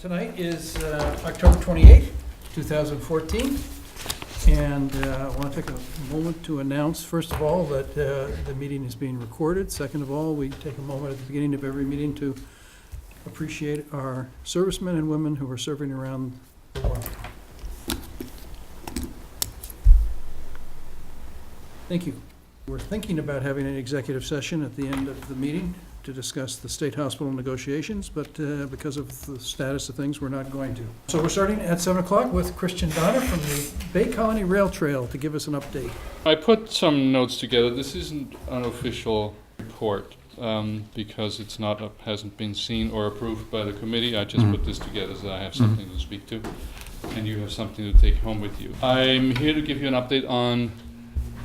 Tonight is October 28th, 2014, and I want to take a moment to announce, first of all, that the meeting is being recorded. Second of all, we take a moment at the beginning of every meeting to appreciate our servicemen and women who are serving around the world. Thank you. We're thinking about having an executive session at the end of the meeting to discuss the state hospital negotiations, but because of the status of things, we're not going to. So we're starting at 7 o'clock with Christian Donner from the Bay Colony Rail Trail to give us an update. I put some notes together. This isn't an official report because it's not hasn't been seen or approved by the committee. I just put this together so I have something to speak to, and you have something to take home with you. I'm here to give you an update on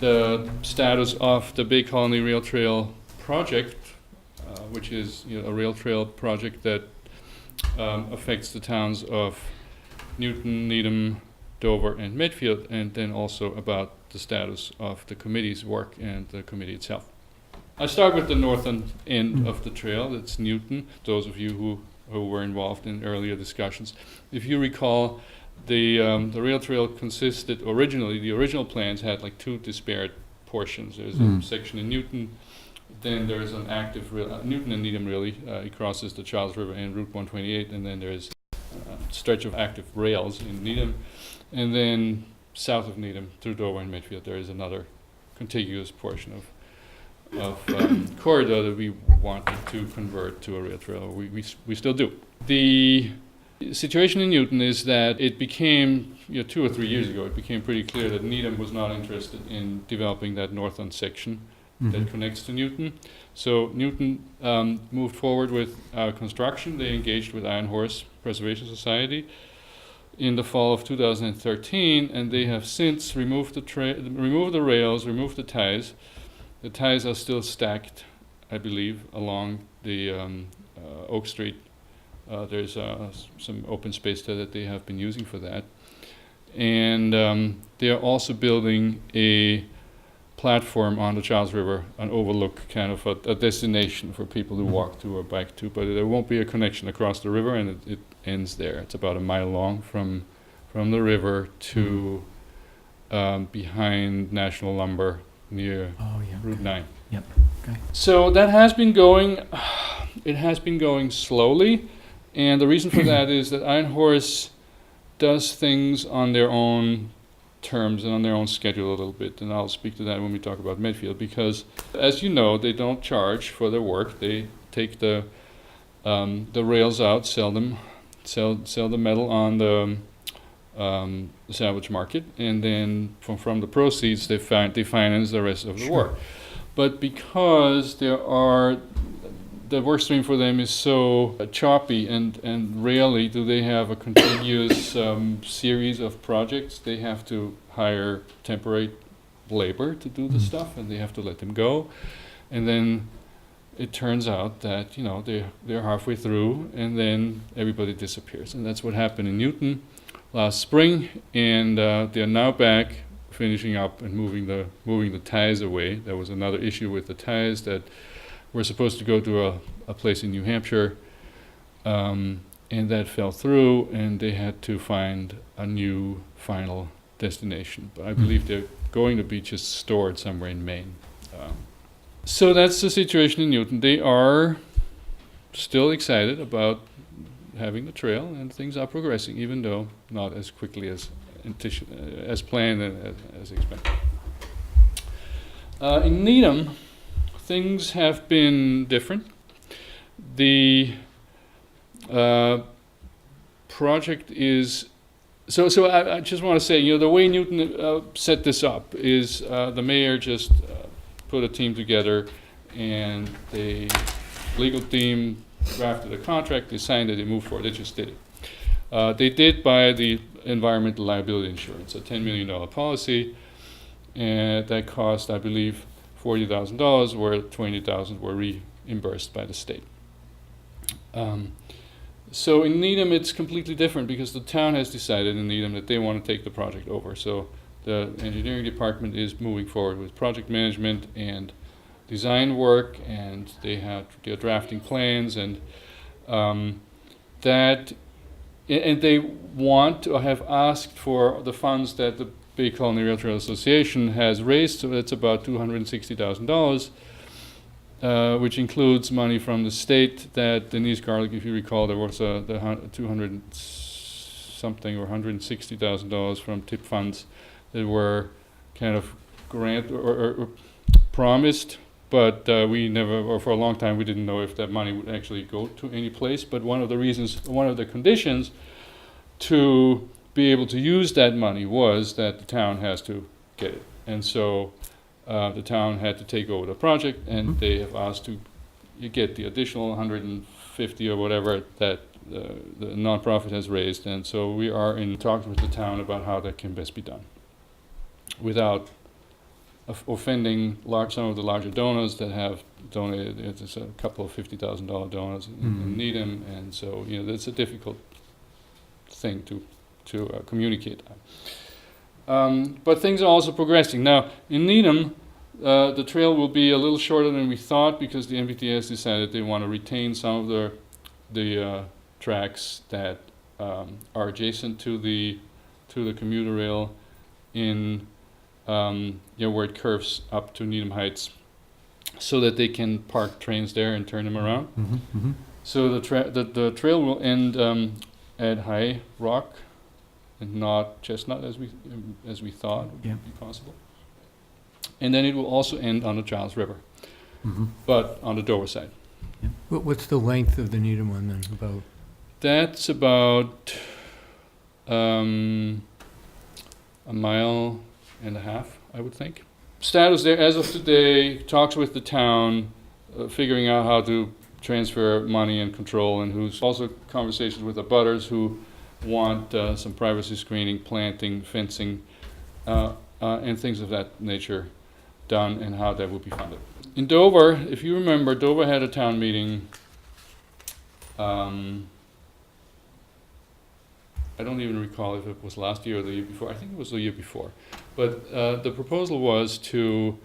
the status of the Bay Colony Rail Trail project, which is a rail trail project that affects the towns of Newton, Needham, Dover, and Medfield, and then also about the status of the committee's work and the committee itself. I start with the northern end of the trail. That's Newton. Those of you who were involved in earlier discussions, if you recall, the rail trail consisted originally. The original plans had like two disparate portions. There's a section in Newton. Then there's an active rail, Newton and Needham really, it crosses the Charles River and Route 128, and then there's a stretch of active rails in Needham, and then south of Needham through Dover and Medfield there is another contiguous portion of corridor that we wanted to convert to a rail trail. We still do. The situation in Newton is that it became, 2 or 3 years ago, it became pretty clear that Needham was not interested in developing that northern section that connects to Newton. So Newton moved forward with construction. They engaged with Iron Horse Preservation Society in the fall of 2013, and they have since removed the rails, removed the ties. The ties are still stacked, I believe, along the Oak Street. There's some open space there that they have been using for that. And they are also building a platform on the Charles River, an overlook, kind of a destination for people to walk to or bike to, but there won't be a connection across the river, and it ends there. It's about a mile long from the river to behind National Lumber near Route 9. Yep. Okay. So that has been going, it has been going slowly, and the reason for that is that Iron Horse does things on their own terms and on their own schedule a little bit, and I'll speak to that when we talk about Medfield, because as you know, they don't charge for their work. They take the rails out, sell the metal on the salvage market, and then from the proceeds they finance the rest of the work. But because the work stream for them is so choppy, and rarely do they have a continuous series of projects. They have to hire temporary labor to do the stuff, and they have to let them go. And then it turns out that they're halfway through, and then everybody disappears. And that's what happened in Newton last spring, and they're now back finishing up and moving the ties away. There was another issue with the ties that we're supposed to go to a place in New Hampshire, and that fell through, and they had to find a new final destination. But I believe they're going to be just stored somewhere in Maine. So that's the situation in Newton. They are still excited about having the trail, and things are progressing, even though not as quickly as planned and as expected. In Needham, things have been different. The project is so I just want to say, the way Newton set this up is the mayor just put a team together, and the legal team drafted a contract, they signed it, they moved forward, they just did it. They did buy the environmental liability insurance, a $10 million policy, and that cost, I believe, $40,000, where $20,000 were reimbursed by the state. So in Needham, it's completely different, because the town has decided in Needham that they want to take the project over. So the engineering department is moving forward with project management and design work, and they're drafting plans, and that and they want to have asked for the funds that the Bay Colony Rail Trail Association has raised, so it's about $260,000, which includes money from the state that Denise Garlick, if you recall, there was the 200 something or $160,000 from tip funds that were kind of grant or promised, but we never, or for a long time, we didn't know if that money would actually go to any place. But one of the conditions to be able to use that money was that the town has to get it. And so the town had to take over the project, and they have asked to get the additional 150 or whatever that the nonprofit has raised. And so we are in talks with the town about how that can best be done without offending some of the larger donors that have donated. It's a couple of $50,000 donors in Needham, and so that's a difficult thing to communicate. But things are also progressing. Now, in Needham, the trail will be a little shorter than we thought because the MBTA decided they want to retain some of the tracks that are adjacent to the commuter rail in where it curves up to Needham Heights, so that they can park trains there and turn them around. So the trail will end at High Rock and not Chestnut as we thought would be possible. And then it will also end on the Charles River, but on the Dover side. What's the length of the Needham one then? About? That's about a mile and a half, I would think. Status there as of today, talks with the town, figuring out how to transfer money and control, and who's also conversations with the butters who want some privacy screening, planting, fencing, and things of that nature done, and how that will be funded. In Dover, if you remember, Dover had a town meeting. I don't even recall if it was last year or the year before. I think it was the year before. But the proposal was to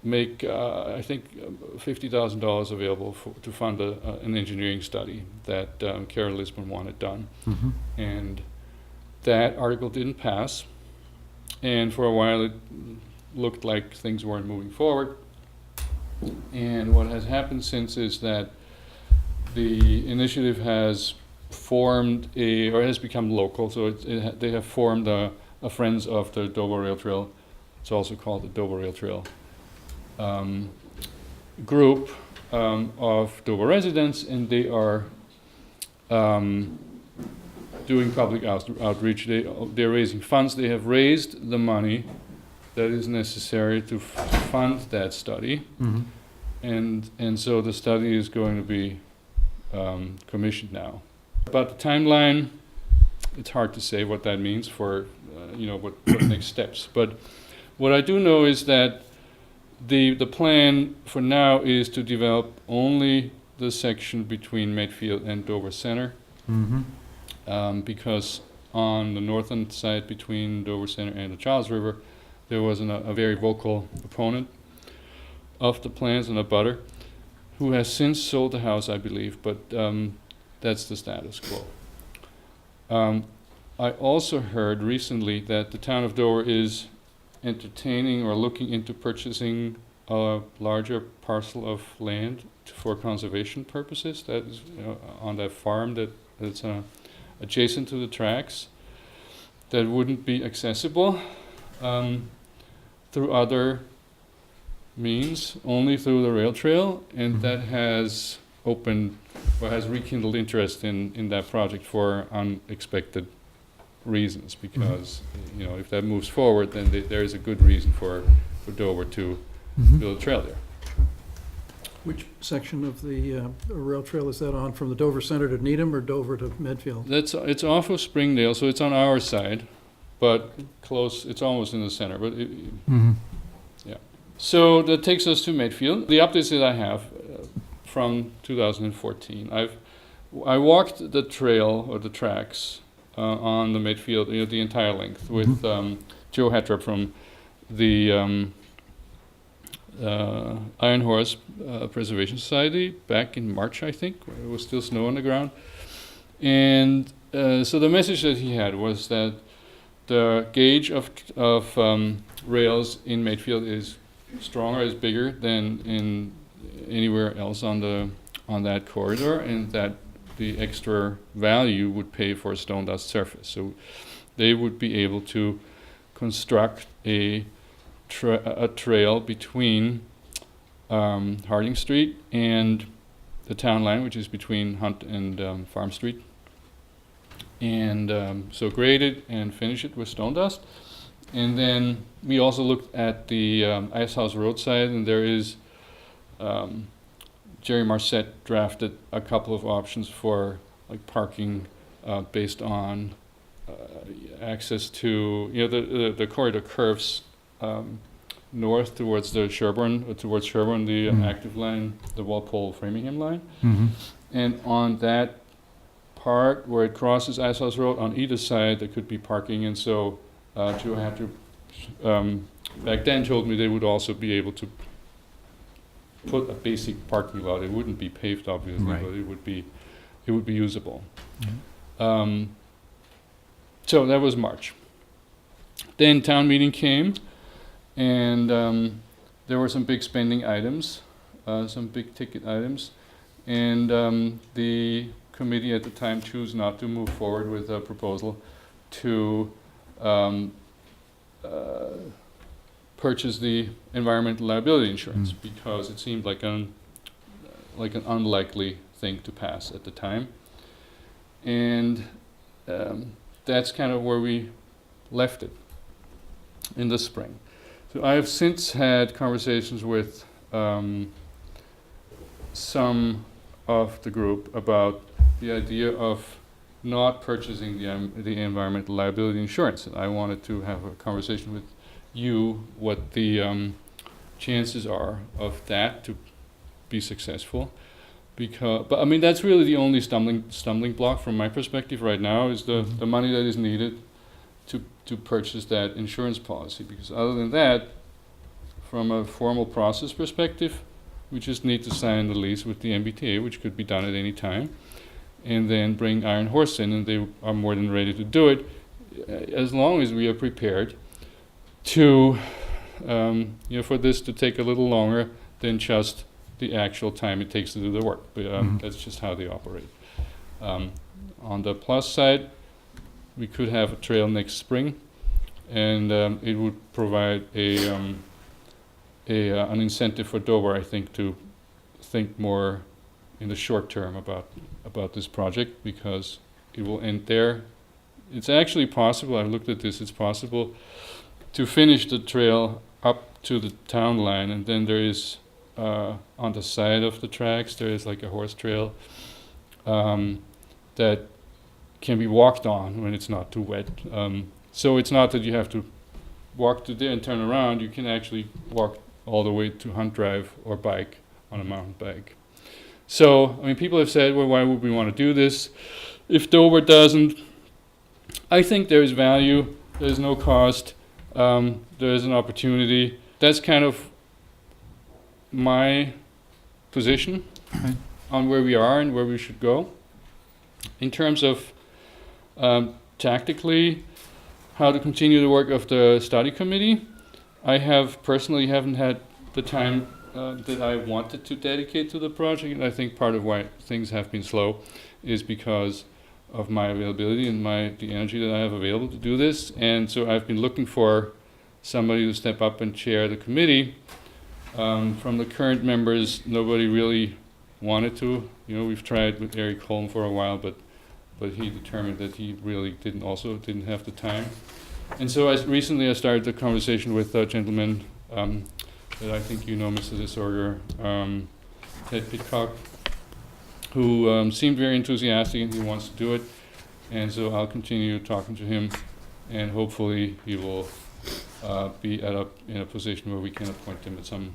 make, I think, $50,000 available to fund an engineering study that Karen Lisbon wanted done. And that article didn't pass. And for a while it looked like things weren't moving forward. And what has happened since is that the initiative has formed or has become local. So they have formed a Friends of the Dover Rail Trail. It's also called the Dover Rail Trail group of Dover residents, and they are doing public outreach. They're raising funds. They have raised the money that is necessary to fund that study, and so the study is going to be commissioned now. About the timeline, it's hard to say what that means for what next steps. But what I do know is that the plan for now is to develop only the section between Medfield and Dover Center, because on the northern side between Dover Center and the Charles River, there was a very vocal opponent of the plans, and a butter, who has since sold the house, I believe, but that's the status quo. I also heard recently that the town of Dover is entertaining or looking into purchasing a larger parcel of land for conservation purposes. That is on that farm that's adjacent to the tracks, that wouldn't be accessible through other means, only through the rail trail, and that has rekindled interest in that project for unexpected reasons, because if that moves forward, then there is a good reason for Dover to build a trail there. Which section of the rail trail is that on, from the Dover Center to Needham or Dover to Medfield? It's off of Springdale, so it's on our side, but close. It's almost in the center, but yeah. So that takes us to Medfield. The updates that I have from 2014, I walked the trail or the tracks on the Medfield, the entire length, with Joe Hattrop from the Iron Horse Preservation Society back in March, I think, when it was still snow on the ground. And so the message that he had was that the gauge of rails in Medfield is stronger, is bigger than in anywhere else on that corridor, and that the extra value would pay for a stone dust surface. So they would be able to construct a trail between Harding Street and the town line, which is between Hunt and Farm Street, and so grade it and finish it with stone dust. And then we also looked at the Ice House roadside, and there is Jerry Marset drafted a couple of options for like parking based on access to, the corridor curves north towards the Sherburne, the active line, the Walpole Framingham line. And on that part where it crosses Ice House Road, on either side there could be parking, and so Joe had to, back then told me they would also be able to put a basic parking lot. It wouldn't be paved, obviously, Right. but it would be usable. So that was March. Then town meeting came, and there were some big spending items, some big ticket items, and the committee at the time chose not to move forward with a proposal to purchase the environmental liability insurance because it seemed like an unlikely thing to pass at the time. And that's kind of where we left it in the spring. So I have since had conversations with some of the group about the idea of not purchasing the environmental liability insurance. And I wanted to have a conversation with you what the chances are of that to be successful. But I mean, that's really the only stumbling block from my perspective right now is the money that is needed to purchase that insurance policy. Because other than that, from a formal process perspective, we just need to sign the lease with the MBTA, which could be done at any time, and then bring Iron Horse in, and they are more than ready to do it, as long as we are prepared to, for this to take a little longer than just the actual time it takes to do the work. But that's just how they operate. On the plus side, we could have a trail next spring, and it would provide an incentive for Dover, I think, to think more in the short term about this project, because it will end there. It's actually possible, I looked at this, it's possible to finish the trail up to the town line, and then there is on the side of the tracks there is like a horse trail that can be walked on when it's not too wet. So it's not that you have to walk to there and turn around. You can actually walk all the way to Hunt Drive or bike on a mountain bike. So, I mean, people have said, well, why would we want to do this if Dover doesn't? I think there is value. There's no cost. There is an opportunity. That's kind of my position on where we are and where we should go. In terms of tactically how to continue the work of the study committee, I personally haven't had the time that I wanted to dedicate to the project, and I think part of why things have been slow is because of my availability and the energy that I have available to do this. And so I've been looking for somebody to step up and chair the committee. From the current members, nobody really wanted to. We've tried with Eric Holm for a while, but he determined that he really didn't have the time. And so recently I started the conversation with a gentleman that I think you know, Mr. Disorder, Ted Pitcock, who seemed very enthusiastic and he wants to do it. And so I'll continue talking to him, and hopefully he will be in a position where we can appoint him at some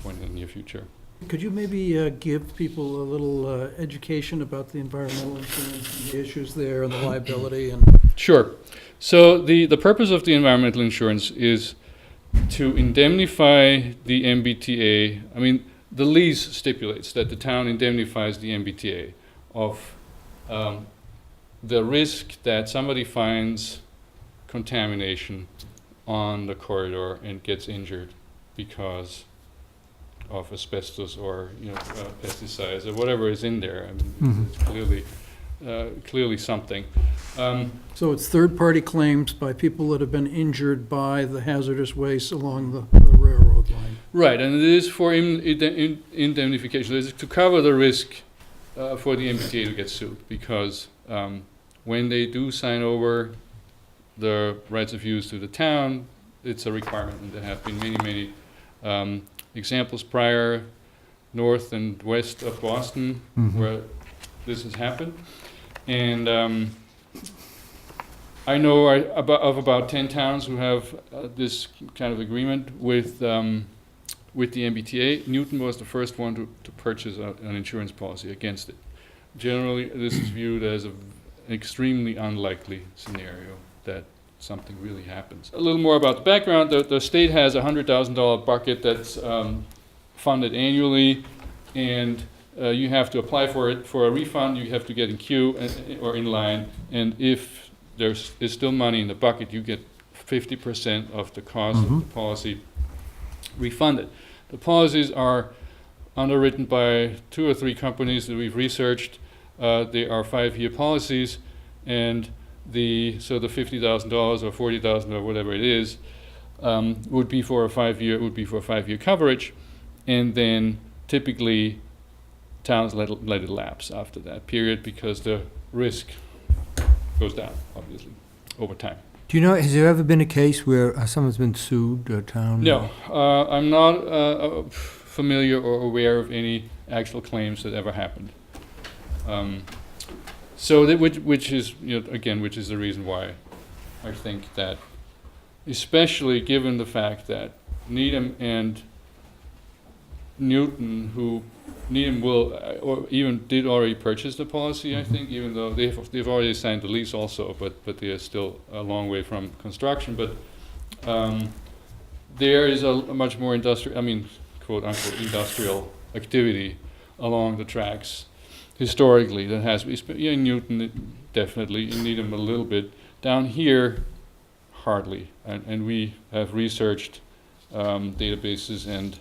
point in the near future. Could you maybe give people a little education about the environmental insurance and the issues there and the liability? Sure. So the purpose of the environmental insurance is to indemnify the MBTA. I mean, the lease stipulates that the town indemnifies the MBTA of the risk that somebody finds contamination on the corridor and gets injured because of asbestos or pesticides or whatever is in there. I mean, it's clearly something. So it's third-party claims by people that have been injured by the hazardous waste along the railroad line. Right, and it is for indemnification. It is to cover the risk for the MBTA to get sued, because when they do sign over the rights of use to the town, it's a requirement, and there have been many examples prior, north and west of Boston, where this has happened. And I know of about 10 towns who have this kind of agreement with the MBTA. Newton was the first one to purchase an insurance policy against it. Generally, this is viewed as an extremely unlikely scenario that something really happens. A little more about the background. The state has a $100,000 bucket that's funded annually, and you have to apply for it. For a refund, you have to get in queue or in line, and if there's still money in the bucket, you get 50% of the cost of the policy refunded. The policies are underwritten by 2 or 3 companies that we've researched. They are 5-year policies, and the $50,000 or $40,000 or whatever it is would be for a 5-year coverage, and then typically towns let it lapse after that period because the risk goes down, obviously, over time. Do you know, has there ever been a case where someone's been sued, a town? No, I'm not familiar or aware of any actual claims that ever happened. So that which is the reason why I think that, especially given the fact that Needham and Newton, Needham will or even did already purchase the policy, I think, even though they've already signed the lease also, but they are still a long way from construction. But there is a much more quote unquote industrial activity along the tracks historically that has in Newton definitely, in Needham a little bit, down here hardly, and we have researched databases and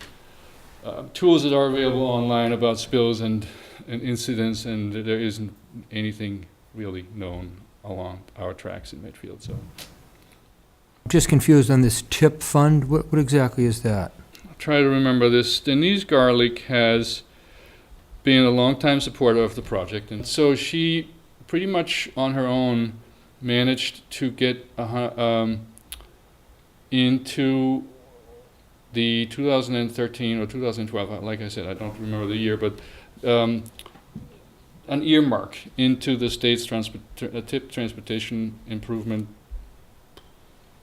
tools that are available online about spills and incidents, and there isn't anything really known along our tracks in Medfield. So, Just confused on this TIP fund. What exactly is that? I'll try to remember this. Denise Garlick has been a longtime supporter of the project, and so she pretty much on her own managed to get into the 2013 or 2012, like I said, I don't remember the year, but an earmark into the state's TIP transportation improvement,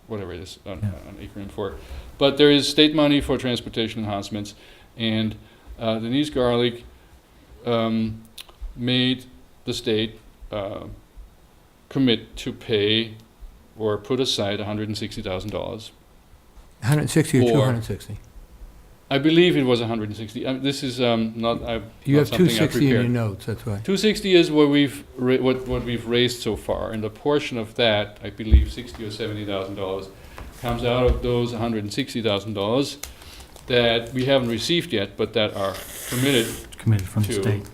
whatever it is, an acronym for it. But there is state money for transportation enhancements, and Denise Garlick made the state commit to pay or put aside $160,000. 160 or Or- 260? I believe it was 160. This is not. You not have something I 260 in your prepared. notes, that's why. 260 is what we've raised so far, and a portion of that, I believe, $60,000 or $70,000, comes out of those $160,000 that we haven't received yet, but that are committed from the to state.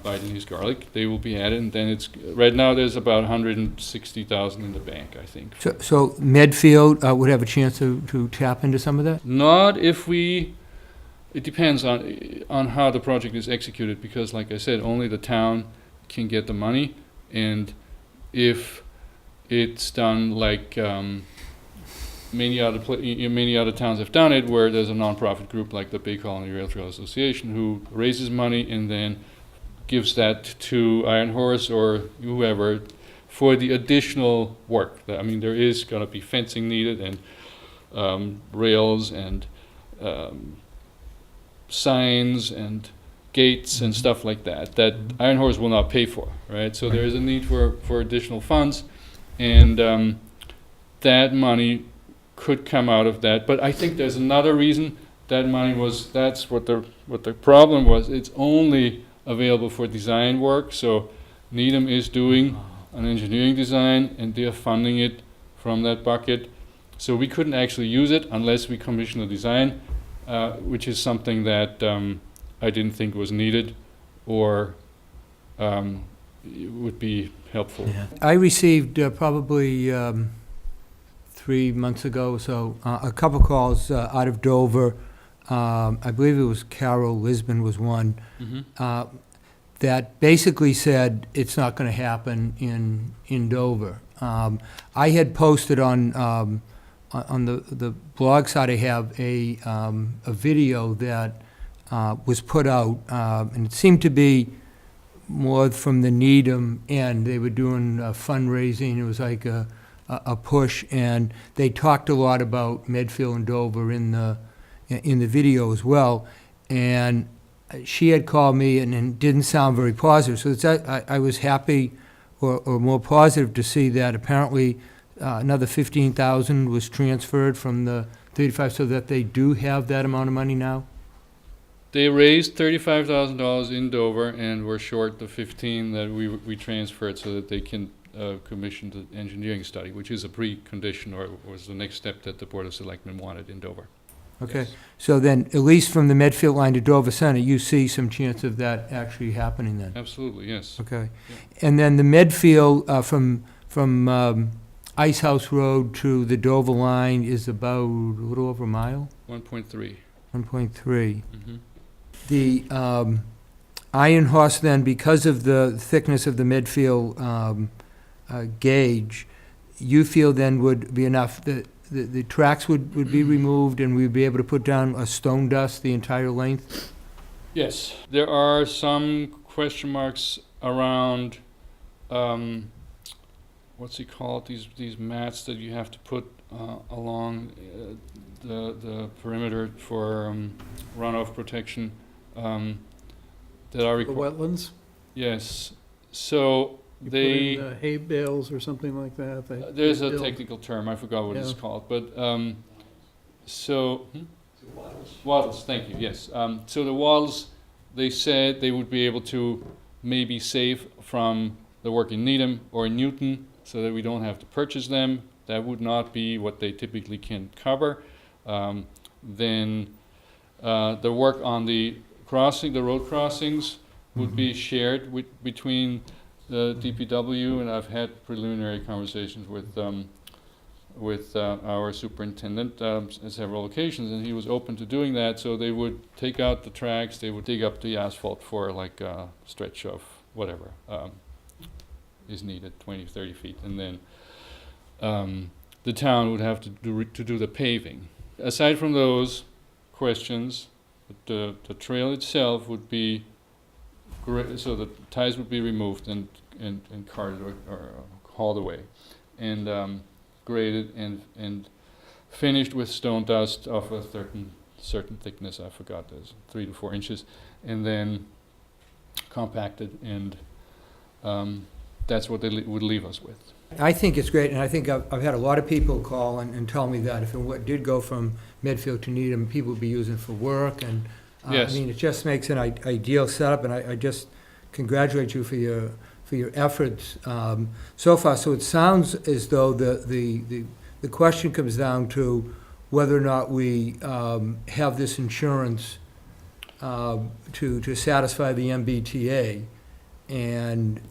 by Denise Garlick. They will be added, and then it's right now there's about 160,000 in the bank, I think. So Medfield would have a chance to tap into some of that? Not if we. It depends on how the project is executed, because, like I said, only the town can get the money, and if it's done like many other towns have done it, where there's a nonprofit group like the Bay Colony Rail Trail Association who raises money and then gives that to Iron Horse or whoever for the additional work. There is going to be fencing needed and rails and signs and gates and stuff like that Iron Horse will not pay for, right? So there is a need for additional funds, and that money could come out of that. But I think there's another reason that money that's what the problem was. It's only available for design work, so Needham is doing an engineering design, and they're funding it from that bucket. So we couldn't actually use it unless we commission a design, which is something that I didn't think was needed or it would be helpful. Yeah. I received probably 3 months ago, so a couple calls out of Dover. I believe it was Carol Lisbon was one, that basically said it's not going to happen in Dover. I had posted on the blog site, I have a video that was put out, and it seemed to be more from the Needham end. They were doing fundraising. It was like a push, and they talked a lot about Medfield and Dover in the video as well. And she had called me and didn't sound very positive. So I was happy or more positive to see that apparently another $15,000 was transferred from the 35, so that they do have that amount of money now. They raised $35,000 in Dover, and we're short the 15 that we transferred so that they can commission the engineering study, which is a precondition or was the next step that the Board of Selectmen wanted in Dover. Okay, Yes. so then, at least from the Medfield line to Dover Center, you see some chance of that actually happening then? Absolutely, yes. Okay. And then the Medfield, from Ice House Road to the Dover line is about a little over a mile? 1.3. 1.3. Mm-hmm. The Iron Horse then, because of the thickness of the Medfield gauge, you feel then would be enough, that the tracks would be removed and we'd be able to put down a stone dust the entire length? Yes, there are some question marks around, what's it called, these mats that you have to put along the perimeter for runoff protection that are The required. wetlands? Yes, so You put they, in, hay bales or something like that? there's a build- technical term, I forgot what it's Yeah. called, but so. Wattles, thank you, yes. So the wattles, they said they would be able to maybe save from the work in Needham or in Newton so that we don't have to purchase them. That would not be what they typically can cover. Then the work on the crossing, the road crossings would be shared between the DPW, and I've had preliminary conversations with our superintendent at several occasions, and he was open to doing that. So they would take out the tracks, they would dig up the asphalt for like a stretch of whatever is needed, 20, 30 feet, and then the town would have to do the paving. Aside from those questions, the trail itself would be so the ties would be removed and carted or hauled away, and graded and finished with stone dust of a certain thickness. I forgot, there's 3 to 4 inches, and then compacted, and that's what they would leave us with. I think it's great, and I think I've had a lot of people call and tell me that if it did go from Medfield to Needham, people would be using it for work, and Yes. I mean, it just makes an ideal setup, and I just congratulate you for your efforts so far. So it sounds as though the question comes down to whether or not we have this insurance to satisfy the MBTA. And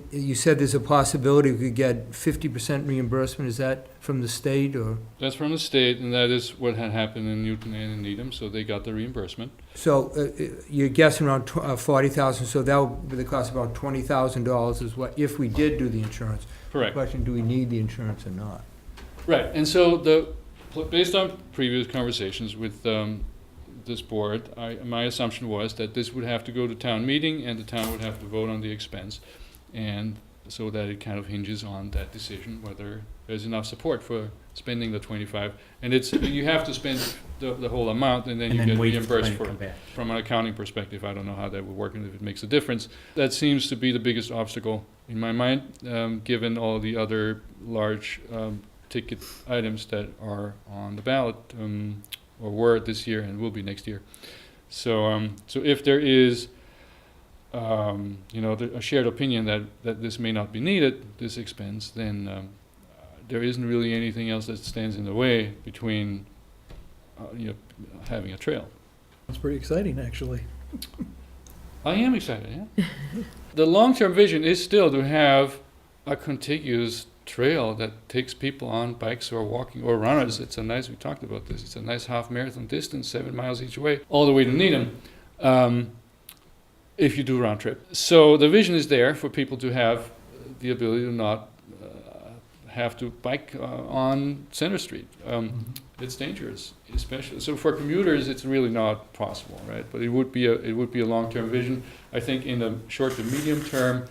you said there's a possibility we could get 50% reimbursement. Is that from the state, or? That's from the state, and that is what had happened in Newton and in Needham, so they got the reimbursement. So you're guessing around 40,000, so that would be the cost of about $20,000 is what, if we did do the insurance. Correct. The question, do we need the insurance or not? Right, and so based on previous conversations with this board, my assumption was that this would have to go to town meeting, and the town would have to vote on the expense, and so that it kind of hinges on that decision whether there's enough support for spending the 25. And you have to spend the whole amount, and then you get reimbursed for it. From an accounting perspective, I don't know how that would work and if it makes a difference. That seems to be the biggest obstacle in my mind, given all the other large ticket items that are on the ballot, or were this year and will be next year. So if there is a shared opinion that this may not be needed, this expense, then there isn't really anything else that stands in the way between having a trail. It's pretty exciting, actually. I am excited, yeah. The long-term vision is still to have a contiguous trail that takes people on bikes or walking or runners. We talked about this, it's a nice half marathon distance, 7 miles each way, all the way to Needham, if you do round trip. So the vision is there for people to have the ability to not have to bike on Center Street. It's dangerous, especially. So for commuters, it's really not possible, right? But it would be a long-term vision. I think in the short to medium term,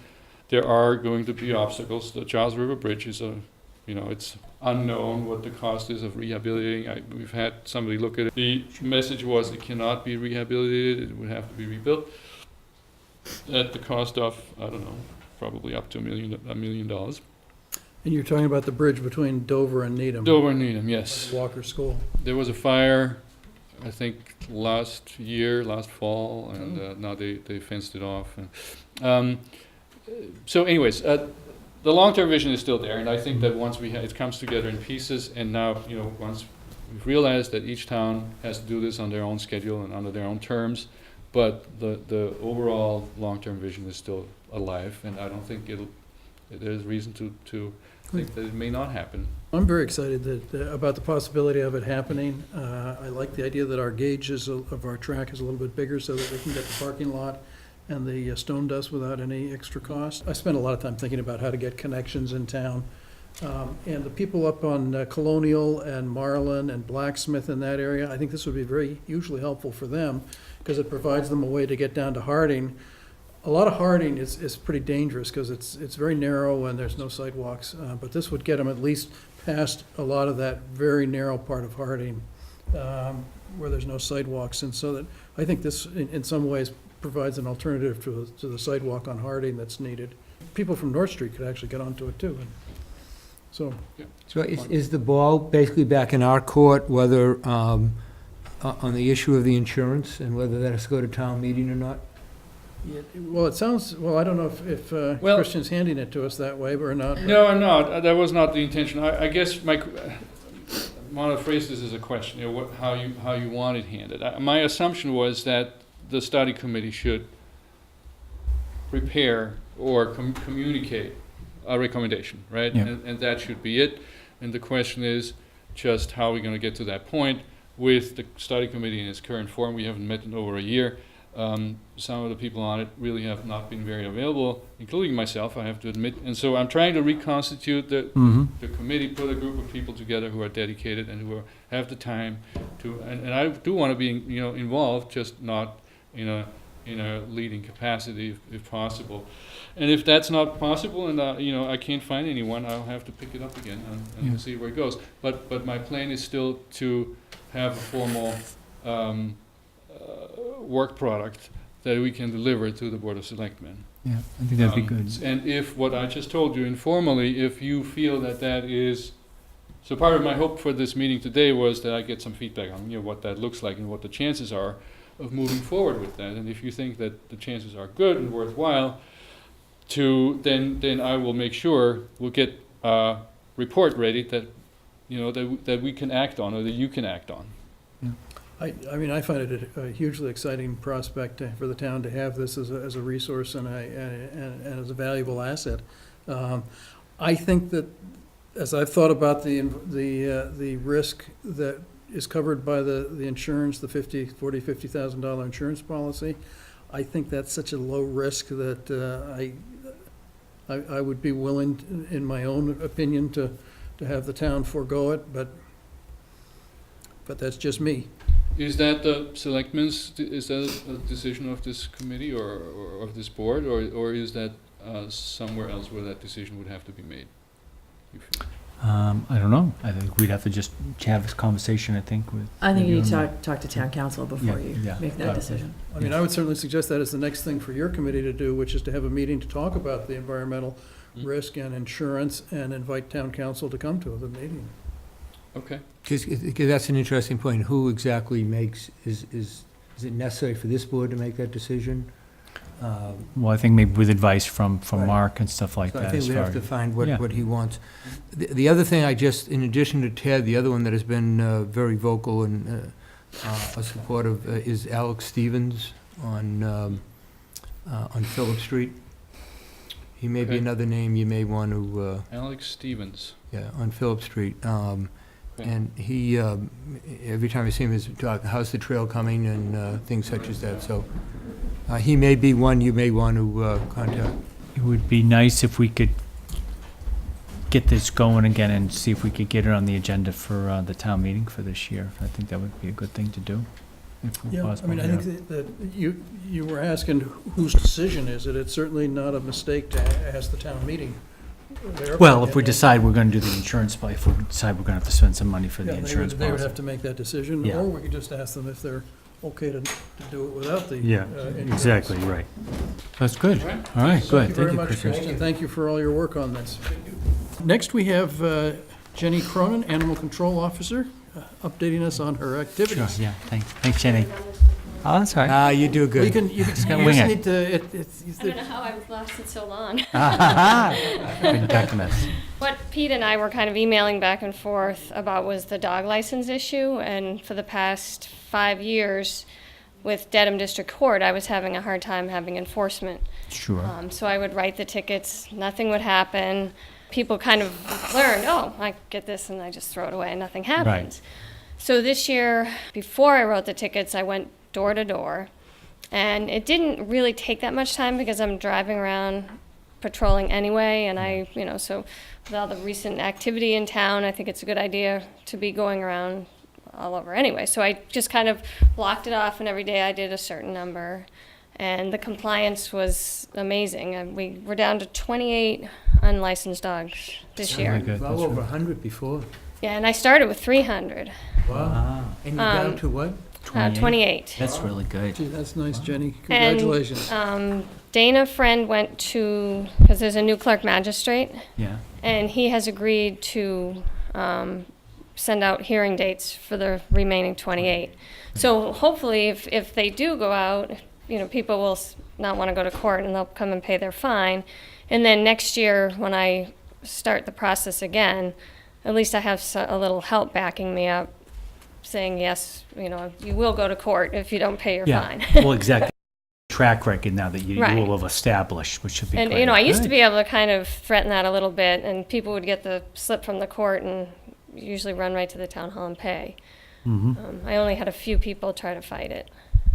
there are going to be obstacles. The Charles River Bridge is it's unknown what the cost is of rehabilitating. We've had somebody look at it. The message was it cannot be rehabilitated. It would have to be rebuilt at the cost of, I don't know, probably up to $1 million. And you're talking about the bridge between Dover and Needham. Dover and Needham, yes. Walker School. There was a fire, I think, last fall, and now they fenced it off. So anyways, the long-term vision is still there, and I think that once it comes together in pieces, and now, once we've realized that each town has to do this on their own schedule and under their own terms, but the overall long-term vision is still alive, and I don't think there's reason to think that it may not happen. I'm very excited about the possibility of it happening. I like the idea that our gauge of our track is a little bit bigger so that we can get the parking lot and the stone dust without any extra cost. I spent a lot of time thinking about how to get connections in town. And the people up on Colonial and Marlin and Blacksmith in that area, I think this would be very hugely helpful for them because it provides them a way to get down to Harding. A lot of Harding is pretty dangerous because it's very narrow and there's no sidewalks, but this would get them at least past a lot of that very narrow part of Harding where there's no sidewalks. And so that I think this in some ways provides an alternative to the sidewalk on Harding that's needed. People from North Street could actually get onto it too. And so is the ball basically back in our court, whether on the issue of the insurance and whether that has to go to town meeting or not? yeah, well, it sounds, well, I don't know if Christian's handing it to us that way or not. No, I'm not. That was not the intention. I guess I want to phrase this as a question, how you want it handed. My assumption was that the study committee should prepare or communicate a recommendation, right? Yeah. And that should be it. And the question is just how we're going to get to that point with the study committee in its current form. We haven't met in over a year. Some of the people on it really have not been very available, including myself, I have to admit. And so I'm trying to reconstitute the committee, put a group of people together who are dedicated and who have the time to, and I do want to be involved, just not in a leading capacity if possible. And if that's not possible and I can't find anyone, I'll have to pick it up again and see where it goes. But my plan is still to have a formal work product that we can deliver to the Board of Selectmen. Yeah, I think that'd be good. And if what I just told you informally, if you feel that is, so part of my hope for this meeting today was that I get some feedback on what that looks like and what the chances are of moving forward with that. And if you think that the chances are good and worthwhile, then I will make sure we'll get a report ready that that we can act on or that you can act on. I mean, I find it a hugely exciting prospect for the town to have this as a resource and as a valuable asset. I think that as I've thought about the risk that is covered by the insurance, the $50,000 insurance policy, I think that's such a low risk that I would be willing, in my own opinion, to have the town forego it, but that's just me. Is that the selectmen's, is that a decision of this committee or of this board, or is that somewhere else where that decision would have to be made? You feel? I don't know. I think we'd have to just have this conversation, I think, with. I think you need maybe to talk to town council before you make that decision. I mean, I would certainly suggest that as the next thing for your committee to do, which is to have a meeting to talk about the environmental risk and insurance and invite town council to come to the meeting. Okay. Because that's an interesting point. Who exactly is it necessary for this board to make that decision? Well, I think maybe with advice from Right. Mark and stuff like So I that think as we far have to as. find Yeah. what he wants. The other thing in addition to Ted, the other one that has been very vocal and supportive is Alex Stevens on Phillip Street. He may be Okay. another name you may want to, Alex Stevens. on Phillip Street. Okay. And he, every time I see him, is talking, how's the trail coming and things such as that. So he may be one you may want to contact. It would be nice if we could get this going again and see if we could get it on the agenda for the town meeting for this year. I think that would be a good thing to do. if Yeah, I possible, mean, I yeah. think that you were asking whose decision is it. It's certainly not a mistake to ask the town meeting. their Well, if we opinion. decide we're gonna do the insurance, if we decide we're gonna have to spend some money for Yeah, the insurance They would policy. have to make that decision, Yeah. or we could just ask them if they're okay to do it without the. Yeah, insurance. exactly, right. That's good. Right. All right, good. Thank you very much, Christian. Christian. Thank you for all your work on this. Next, we have Jenny Cronin, Animal Control Officer, updating us on her Sure, activities. yeah, thanks, Jenny. Oh, that's all right. You do You good. can, you gotta you wing just it. need to, I don't know how I've lasted so long. Been ducking us. What Pete and I were kind of emailing back and forth about was the dog license issue, and for the past 5 years with Dedham District Court, I was having a hard time having enforcement. Sure. So I would write the tickets, nothing would happen. People kind of learned, oh, I get this and I just throw it away and nothing happens. So this year, before I wrote the tickets, I went door to door. And it didn't really take that much time because I'm driving around patrolling anyway. And so with all the recent activity in town, I think it's a good idea to be going around all over anyway. So I just kind of blocked it off, and every day I did a certain number. And the compliance was amazing. And we were down to 28 unlicensed dogs this Really year. good. Well That's over really- 100 before. Yeah, and I started with 300, Wow. Wow, And you're down Um, to what? 28. That's really good. Gee, that's nice, Jenny. Congratulations. Dana Friend went to, because there's a new clerk magistrate, Yeah, and he has agreed to send out hearing dates for the remaining 28. So hopefully, if they do go out, people will not want to go to court, and they'll come and pay their fine. And then next year, when I start the process again, at least I have a little help backing me up, saying, yes, you will go to court if you don't pay your yeah. fine. Well, exactly. Track record now that you Right. will have established, which should be And, great. I used to Good. be able to kind of threaten that a little bit, and people would get the slip from the court and usually run right to the town hall and pay. Mhm. I only had a few people try to fight it.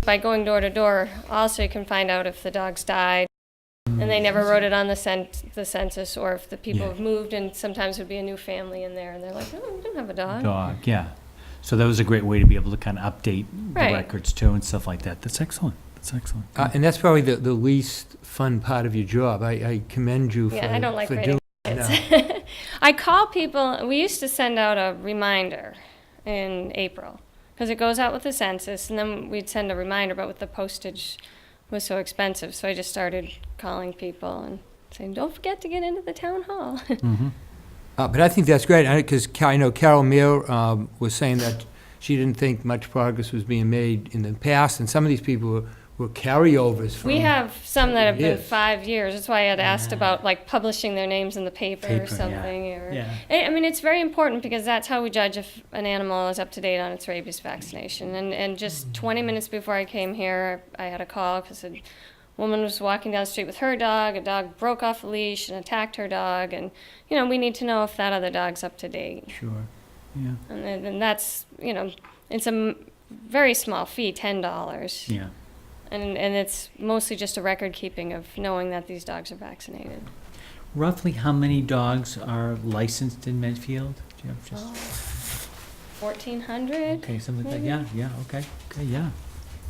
By going door to door, also you can find out if the dogs died, and they never wrote it on the census, or if the people Yeah. have moved, and sometimes would be a new family in there, and they're like, oh, we don't have a dog. Dog, yeah. So that was a great way to be able to kind of update the Right. records too and stuff like that. That's excellent. That's excellent. And that's probably the least fun part of your job. I commend you for Yeah, I don't like for writing doing tickets. no. I call people, we used to send out a reminder in April, because it goes out with the census, and then we'd send a reminder, but with the postage was so expensive, so I just started calling people and saying, don't forget to get into the town hall. Mhm. But I think that's great, because I know Carol Meir was saying that she didn't think much progress was being made in the past, and some of these people were carryovers from. We have some that have been Yes. 5 years, that's why I had asked about like publishing their names in the paper Paper, or yeah. something, or. Yeah. I mean, it's very important, because that's how we judge if an animal is up to date on its rabies vaccination. And just 20 minutes before I came here, I had a call because a woman was walking down the street with her dog. A dog broke off the leash and attacked her dog. And, we need to know if that other dog's up to date. Sure. Yeah. And that's, it's a very small fee, $10. Yeah. And it's mostly just a record keeping of knowing that these dogs are vaccinated. Roughly how many dogs are licensed in Medfield? Do you have just, 1,400? okay, something like that? maybe. Yeah, okay, yeah.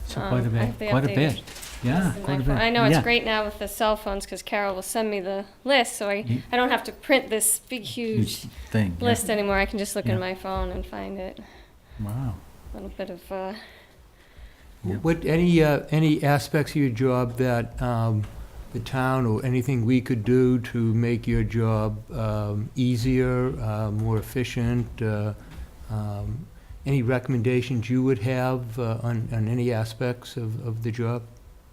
So Um, quite a I bit, have the quite a updated bit. Yeah, Less than quite a my bit. phone. I know it's Yeah. great now with the cell phones, because Carol will send me the list, so You- I don't have to print this big, huge Thing. yeah. list anymore. I can just look Yeah. in my phone and find it. Wow. A little bit of, Yeah. What, any aspects of your job that the town or anything we could do to make your job easier, more efficient? Any recommendations you would have on any aspects of the job?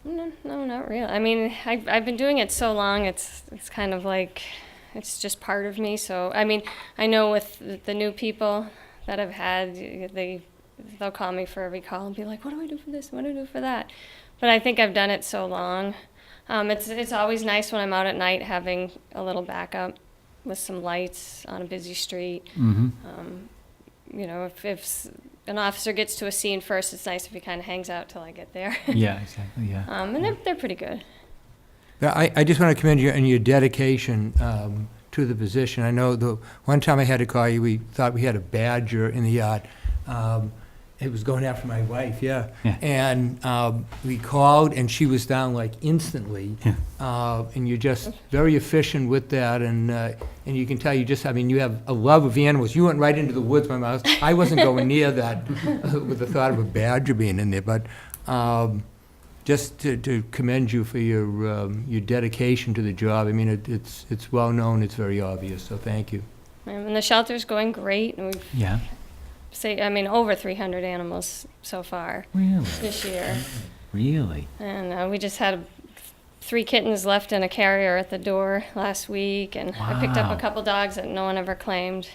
no, not really. I mean, I've been doing it so long, it's kind of like, it's just part of me. So, I mean, I know with the new people that I've had, they'll call me for every call and be like, what do I do for this? What do I do for that? But I think I've done it so long. It's always nice when I'm out at night having a little backup with some lights on a busy street. You know, if an officer gets to a scene first, it's nice if he kind of hangs out till I get there. Yeah, exactly, yeah. And they're pretty good. Yeah, I just want to commend you on your dedication to the position. I know the one time I had to call you, we thought we had a badger in the yard. It was going after my wife, yeah. And we called, and she was down like instantly. And you're just very efficient with that, and you can tell you have a love of animals. You went right into the woods, my mouse. I wasn't going near that with the thought of a badger being in there, but just to commend you for your dedication to the job. I mean, it's well known, it's very obvious, so thank you. And the shelter's going great, and we've over 300 animals so far this year. Really? And we just had 3 kittens left in a carrier at the door last week, and I picked up a couple dogs that no one ever claimed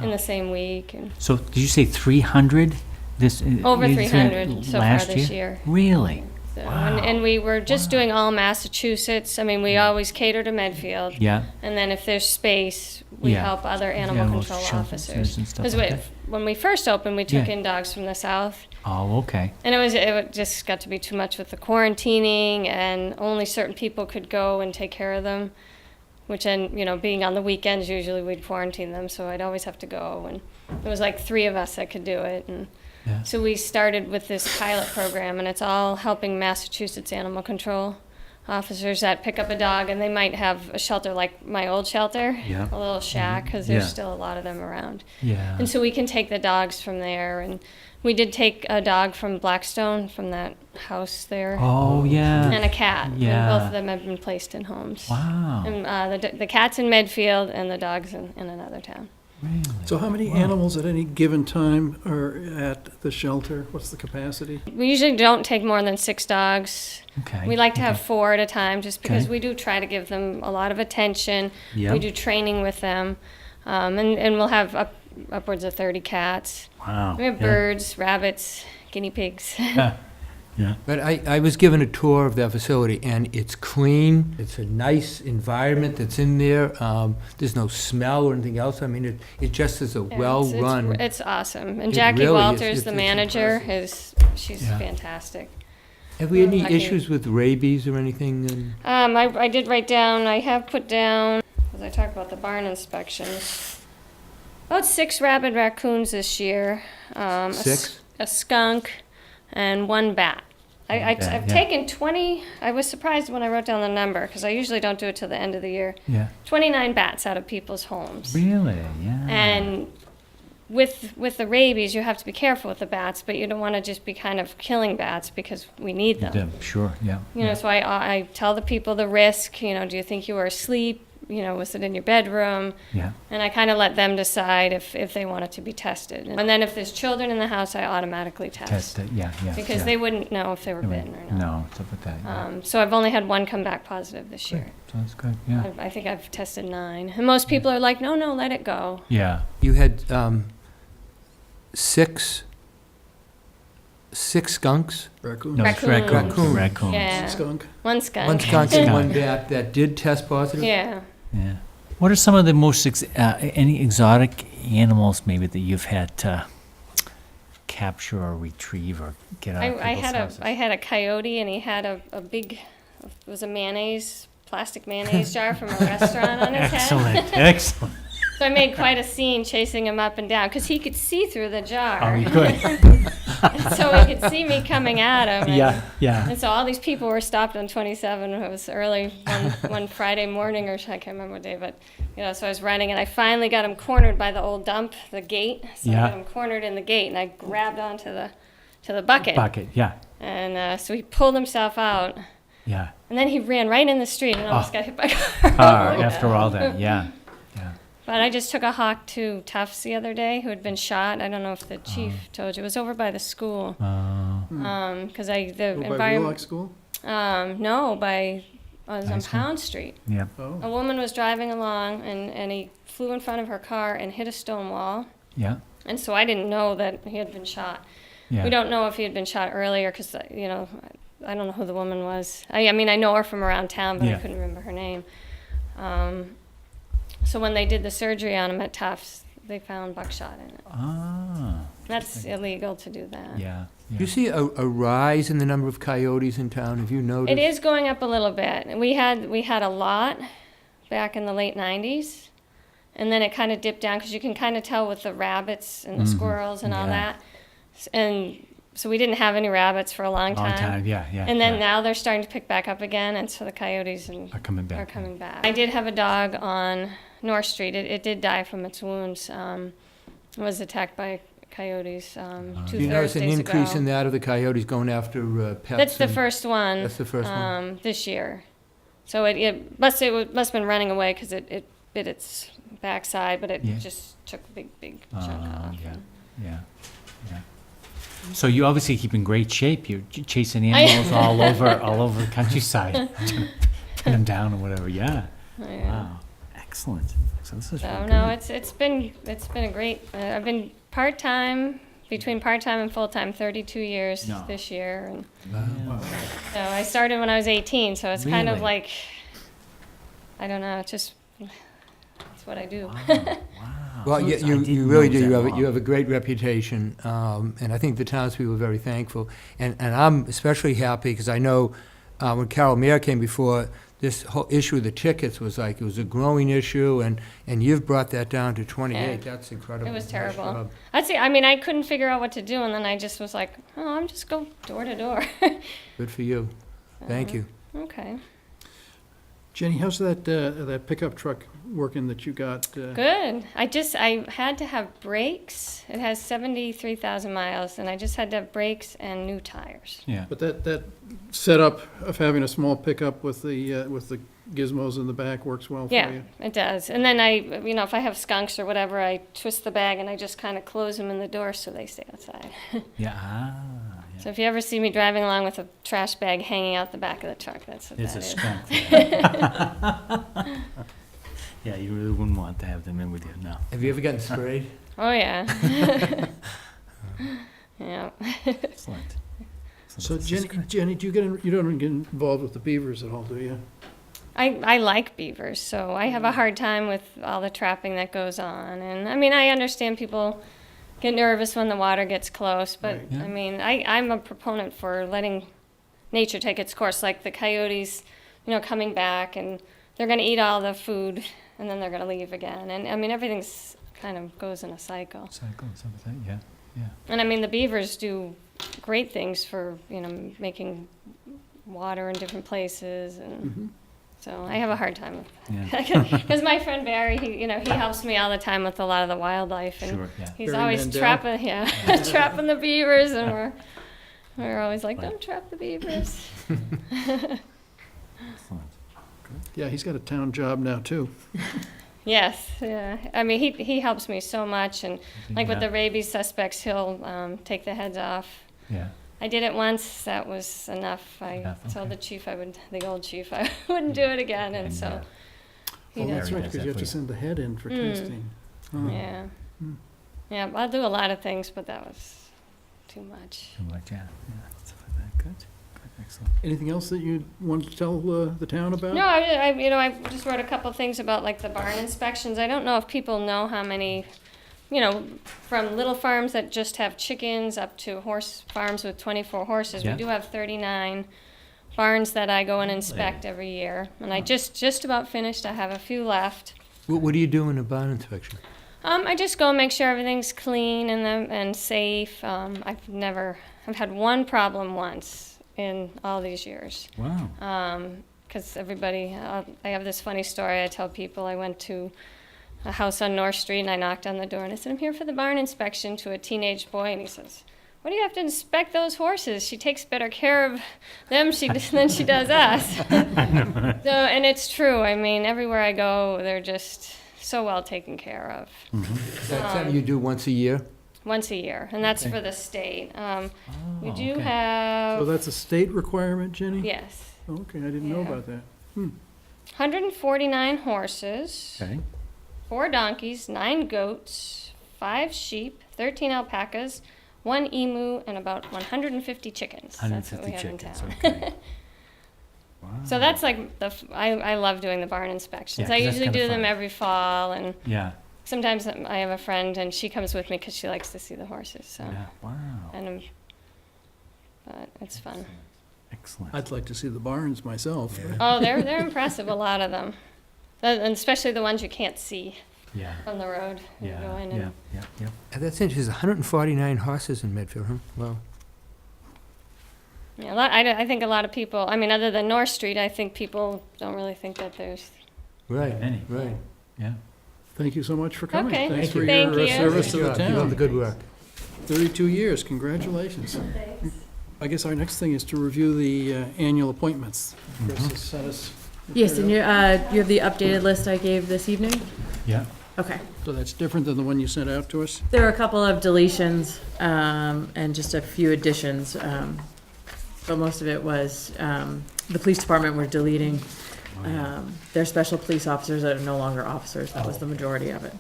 in the same week. And so did you say 300? Over 300 so far this year. Really? So, and we were just doing all Massachusetts. I mean, we always cater to Medfield. Yeah. And then if there's space, we help other animal control officers. Because when we first opened, we took in dogs from the south. Oh, okay. And it just got to be too much with the quarantining, and only certain people could go and take care of them. Which then, being on the weekends, usually we'd quarantine them, so I'd always have to go. And it was like 3 of us that could do it. And so we started with this pilot program, and it's all helping Massachusetts animal control officers that pick up a dog, and they might have a shelter like my old shelter, a little shack, because there's still a lot of them around. And so we can take the dogs from there. And we did take a dog from Blackstone, from that house there. Oh, yeah. And a cat. And both of them have been placed in homes. Wow. And the cat's in Medfield, and the dog's in another town. Really? So how many animals at any given time are at the shelter? What's the capacity? We usually don't take more than 6 dogs. Okay. We like to have 4 at a time, just because we do try to give them a lot of attention. We do training with them. And we'll have upwards of 30 cats. Wow. We have birds, rabbits, guinea pigs. But I was given a tour of that facility, and it's clean. It's a nice environment that's in there. There's no smell or anything else. I mean, it just is a well-run. It's awesome. And It Jackie really is. Walters, the It's manager, she's fantastic. Have we had any Lucky. issues with rabies or anything? I did write down, I have put down, as I talk about the barn inspections, about 6 rabid raccoons this year. 6? A skunk and 1 bat. I've taken 20, I was surprised when I wrote down the number, because I usually don't do it till the end of the year. 29 bats out of people's homes. Really? Yeah. And with the rabies, you have to be careful with the bats, but you don't want to just be kind of killing bats, because we need them. Sure, yeah. So I tell the people the risk, do you think you were asleep? Was it in your bedroom? Yeah. And I kind of let them decide if they want it to be tested. And then if there's children in the house, I automatically test. Test it, yeah. Because they wouldn't know if they were bitten or not. No, stuff like that. So I've only had 1 come back positive this year. So that's good, yeah. I think I've tested 9. And most people are like, no, let it go. Yeah. You had 6 skunks? Raccoons? No, it's Raccoons. Raccoons. Yeah. Skunk? 1 skunk. 1 skunk and 1 bat that did test positive? Yeah. Yeah. What are some of the most any exotic animals maybe that you've had to capture or retrieve or get out of people's houses? I had a coyote, and he had a big, it was a plastic mayonnaise jar from a restaurant on his head. Excellent. So I made quite a scene chasing him up and down, because he could see through the jar. Oh, you could. And so he could see me coming at him. Yeah. And so all these people were stopped on 27. It was early one Friday morning, or I can't remember what day, but so I was running, and I finally got him cornered by the old dump, the gate. So I got him cornered in the gate, and I grabbed onto the bucket. Yeah. And so he pulled himself out. Yeah. And then he ran right in the street and almost got hit by a car. After all that, yeah. But I just took a hawk to Tufts the other day, who had been shot. I don't know if the chief told you. It was over by the school. Because By Wheelock School? No, I was on Nice one. Pound Street. Yeah. A Oh, woman was driving along, and he flew in front of her car and hit a stone wall. Yeah. And so I didn't know that he had been shot. Yeah. We don't know if he had been shot earlier because, you know, I don't know who the woman was. I mean, I know her from around town, but Yeah. I couldn't remember her name. So when they did the surgery on him at Tufts, they found buckshot in it. Ah. That's illegal to do that. Yeah. Do you see a rise in the number of coyotes in town? Have you noticed? It is going up a little bit. We had a lot back in the late 90s, and then it kind of dipped down because you can kind of tell with the rabbits and the Mhm. squirrels and all Yeah. that. And so we didn't have any rabbits for a long time. Yeah. And then yeah. now they're starting to pick back up again, and so the coyotes Are coming back. are coming back. I did have a dog on North Street. It did die from its wounds. It was attacked by coyotes 2 Do you notice an Thursdays increase ago. in that of the coyotes going after pets? That's the and- first one. That's the first one? This year. So it must have been running away because it bit its backside, but it Yeah. just took a big chunk off. Yeah. Yeah. Yeah. So you obviously keep in great shape. You're chasing animals all over the countryside, pin them down or whatever. Yeah. Yeah. Wow. Excellent. So this is So really no, good. it's been a great. I've been between part-time and full-time 32 years No. this year, and Wow. so I started when I was 18. So it's kind of Really? like, I don't know, it's what I do. Wow. Well, So you, it's- I you didn't you really know do. that You have long. a great reputation, and I think the townspeople are very thankful. And I'm especially happy because I know when Carol Mayer came before, this whole issue of the tickets was like, it was a growing issue, and you've brought that down to 28. Yeah. That's incredible. It was Nice terrible. job. I mean, I couldn't figure out what to do, and then I just was like, oh, I'm just go door to door. Good for you. Thank you. Okay. Jenny, how's that pickup truck working that you got? Good. I had to have brakes. It has 73,000 miles, and I just had to have brakes and new tires. Yeah. But that setup of having a small pickup with the gizmos in the back works well for Yeah, you? it does. And then if I have skunks or whatever, I twist the bag and I just kind of close them in the door so they stay outside. Yeah. Ah. Yeah. So if you ever see me driving along with a trash bag hanging out the back of the truck, that's what It's that a is. skunk. Yeah, you really wouldn't want to have them in with you. No. Have you ever gotten sprayed? Oh, yeah. Yeah. Excellent. So this is Jenny, you don't get involved with the beavers at all, do you? I like beavers, so I have a hard time with all the trapping that goes on. And I mean, I understand people get nervous when the water gets close, but Right. Yeah. I mean, I'm a proponent for letting nature take its course, like the coyotes, coming back, and they're going to eat all the food, and then they're going to leave again. And I mean, everything's kind of goes in a cycle. Cycle, something. Yeah. Yeah. And I mean, the beavers do great things for, making water in different places, and Mhm. so I have a hard time with Yeah. because my friend Barry, he helps me all the time with a lot of the wildlife, and Sure. Yeah. he's Barry always Mandel? trapping, trapping the beavers, and we're always like, Right. don't trap the beavers. Excellent. Yeah, he's got a town job now, too. Yes, yeah. I mean, he helps me so much, and like with the rabies suspects, he'll take the heads off. Yeah. I did it once. That was enough. I Enough, told okay. the chief the old chief, I wouldn't do it again, and so. Yeah. he Oh, does that's it. right, does because that you have for to you. send the head in for Mm. testing. Oh. Yeah. Hmm. Yeah, I'll do a lot of things, but that was too much. Too much. Yeah. Yeah. Stuff like that. Good. Good. Excellent. Anything else that you want to tell the town about? No, I just wrote a couple things about like the barn inspections. I don't know if people know how many, from little farms that just have chickens up to horse farms with 24 horses. Yeah. We do have 39 barns that I go and inspect every year, and I just about finished. I have a few left. What do you do in a barn inspection? I just go and make sure everything's clean and safe. I've had one problem once in all these years. Wow. Because everybody, I have this funny story I tell people. I went to a house on North Street and I knocked on the door and I said, I'm here for the barn inspection, to a teenage boy, and he says, what do you have to inspect those horses? She takes better care of them than she does us. So, and it's true. I mean, everywhere I go, they're just so well taken care of. Is that something you do once a year? once a year, and that's Okay. for the state. We Oh, do okay. have, So that's a state requirement, Jenny? yes, Okay, I didn't know Yeah. about that. 149 horses, Okay. 4 donkeys, 9 goats, 5 sheep, 13 alpacas, 1 emu, and about 150 chickens. That's what we 150 have in chickens, town. okay. Wow. So that's like I love doing the barn inspections. Yeah, I 'cause that's usually kinda do them fun. every fall, and Yeah, sometimes I have a friend and she comes with me because she likes to see the horses. So, yeah, wow. and but it's fun. Excellent. I'd like to see the barns myself. Oh, they're impressive. A lot of them, and especially the ones you can't see Yeah, from the road. You yeah, go in yeah, and yeah. That's interesting, there's 149 horses in Medfield, huh? Wow. yeah, I think a lot of people. I mean, other than North Street, I think people don't really think that there's. Right, Many. right. Yeah. Thank you so much for coming. Okay, Thanks for thank your you. service to the Keep up the town. good work. 32 years, congratulations. I guess our next thing is to review the annual appointments. Chris has sent us. Yes, and you have the updated list I gave this evening? Yeah. Okay. So that's different than the one you sent out to us? There are a couple of deletions and just a few additions, but most of it was the police department were deleting their special police officers that are no longer officers. That was the majority of it.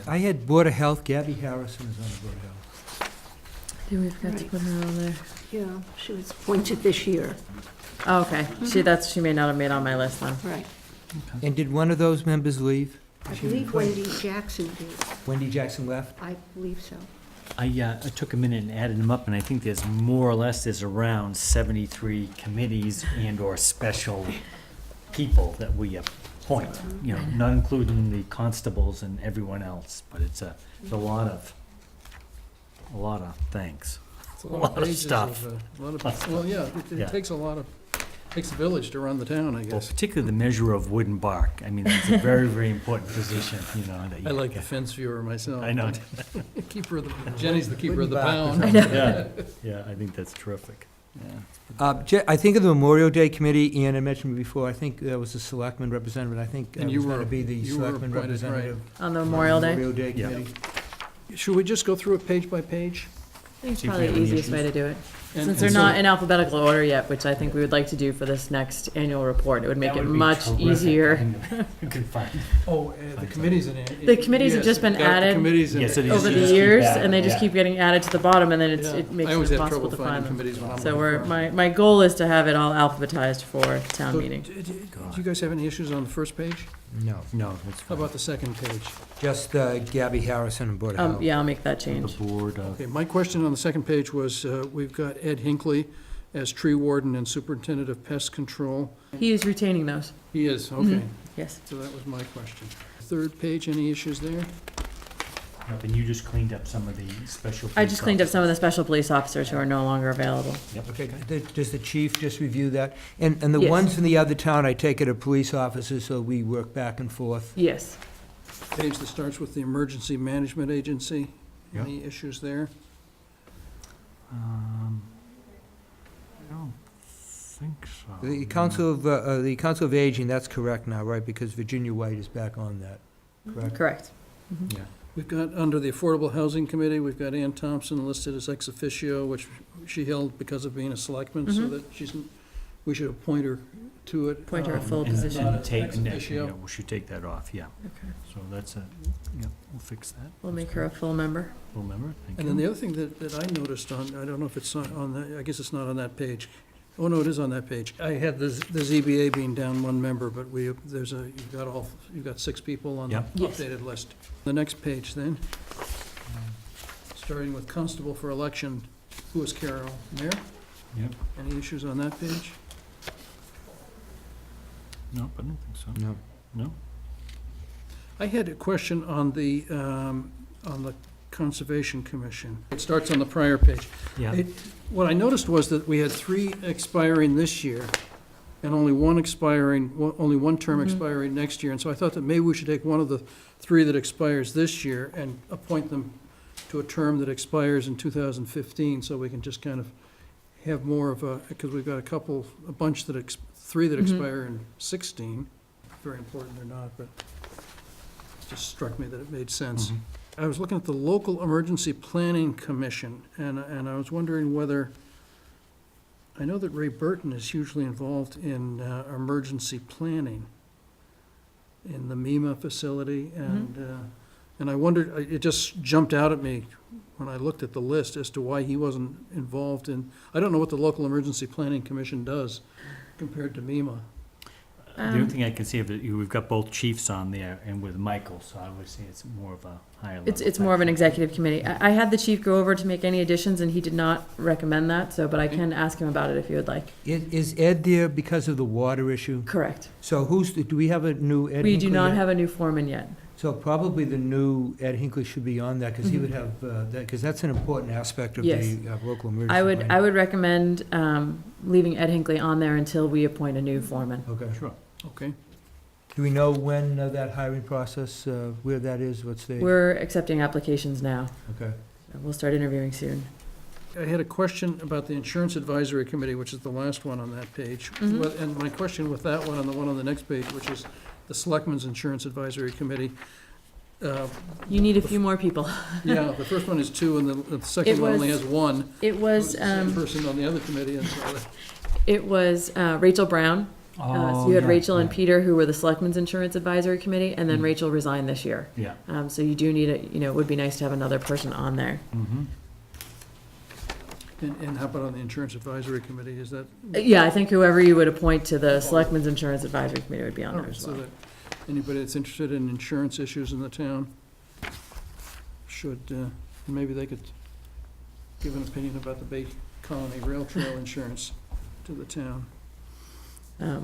I had Board of Health, Gabby Harrison is on the Board of Health. Do we forgot to put her on there? Yeah, she was appointed this year. Oh, okay. She may not have made on my list then. Right. And did one of those members leave? I believe Wendy Jackson did. Wendy Jackson left? I believe so. I took a minute and added them up, and I think there's more or less, there's around 73 committees and/or special people that we appoint, you know, not including the constables and everyone else, but it's a lot of things. It's A lot of pages stuff. Well, yeah, Yeah. it takes takes a village to run the town, I Well, guess. particularly the measure of wood and bark. I mean, it's a very, very important position, you know. That you I like the get. fence viewer myself. I know. Keeper of the, Jenny's the keeper of the Wouldn't pound. Yeah, yeah, I think that's terrific. I think of the Memorial Day Committee, Ann had mentioned before, I think there was a selectman representative, I think I And was you going to were- be the you were selectman appointed, right. representative. On the Memorial Day? Memorial Day Yeah. Committee. Should we just go through it page by page? I think it's See if we probably have the any easiest way to issues. do it. And- Since they're and not so- in alphabetical order yet, which I think we would like to do for this next annual report. It would make That it would be much terrific. easier. You can find. Oh, the committees in it. The committees have Yes, just been got the added committees in Yes, it. it is. Over You the just keep years, adding, and they just yeah. keep getting added to the bottom, and then Yeah. it makes I always it have impossible trouble to finding find them. committees when I'm So looking for 'em. my goal is to have it all alphabetized for town So, meeting. Do you guys have any issues on the first page? No, No, that's How fine. about the second page? just Gabby Harrison and Board of Health. Yeah, I'll make that change. The board of, Okay, my question on the second page was, we've got Ed Hinckley as tree warden and superintendent of pest control. He is retaining those. He is, okay. Yes. So that was my question. Third page, any issues there? and you just cleaned up some of the special. I just cleaned up some of the special police officers who are no longer available. Okay, does the chief just review that? And the Yes. ones in the other town, I take it are police officers, so we work back and forth. Yes. Page that starts with the Emergency Management Agency. Yeah. Any issues there? I don't think so. The Council of Aging, that's correct now, right? Because Virginia White is back on that, correct? Correct. Yeah. We've got, under the Affordable Housing Committee, we've got Ann Thompson listed as ex officio, which she held because of being a selectman, so that we should appoint her to it. Appoint her a full And position. not take, ex yeah, officio. we should take that off, yeah. Okay. So that's yeah, we'll fix that. We'll make her a full member. Full member, thank And then the you. other thing that I noticed on, I don't know if it's on that, I guess it's not on that page. Oh, no, it is on that page. I had the ZBA being down one member, but you've got 6 people on the Yep. Yes. updated list. The next page then, starting with constable for election, who is Carol? Mayor? Yep. Any issues on that page? Nope, I don't think so. No. No? I had a question on the Conservation Commission. It starts on the prior page. Yeah. What I noticed was that we had 3 expiring this year, and only one term expiring next year, and so I thought that maybe we should take one of the 3 that expires this year and appoint them to a term that expires in 2015, so we can just kind of have more of a, because we've got a bunch that, 3 that expire in 16, very important or not, but it just struck me that it made sense. I was looking at the Local Emergency Planning Commission, and I was wondering whether, I know that Ray Burton is hugely involved in emergency planning in the MEMA facility, and I wondered, it just jumped out at me when I looked at the list as to why he wasn't involved in, I don't know what the Local Emergency Planning Commission does compared to MEMA. The only thing I can see, we've got both chiefs on there and with Michael, so I would say it's more of a higher level. It's more of an executive committee. I had the chief go over to make any additions, and he did not recommend that, so, but I can ask him about it if you would like. Is Ed there because of the water issue? Correct. So do we have a new Ed We do Hinckley not yet? have a new foreman yet. So probably the new Ed Hinckley should be on that, because he would have, that, because that's an important aspect of Yes. the local emergency. I planning. would recommend leaving Ed Hinckley on there until we appoint a new foreman. Okay. Sure. Okay. Do we know when that hiring process, where that is, what's the? We're accepting applications now. Okay. We'll start interviewing soon. I had a question about the Insurance Advisory Committee, which is the last one on that page. Mhm. And my question with that one and the one on the next page, which is the Selectmen's Insurance Advisory Committee. You need a few more people. Yeah, the first one is 2, and the second It one only was- has 1. It was, The same person on the other committee, and so, it was Rachel Brown. So you had Rachel and Peter, who were the Selectmen's Insurance Advisory Committee, and then Rachel resigned this year. Yeah. So you do need it would be nice to have another person on there. Mm-hmm. and how about on the Insurance Advisory Committee, is that? Yeah, I think whoever you would appoint to the Selectmen's Insurance Advisory Committee would be on All there right, as so well. that anybody that's interested in insurance issues in the town should, maybe they could give an opinion about the Bay Colony Rail Trail insurance to the town.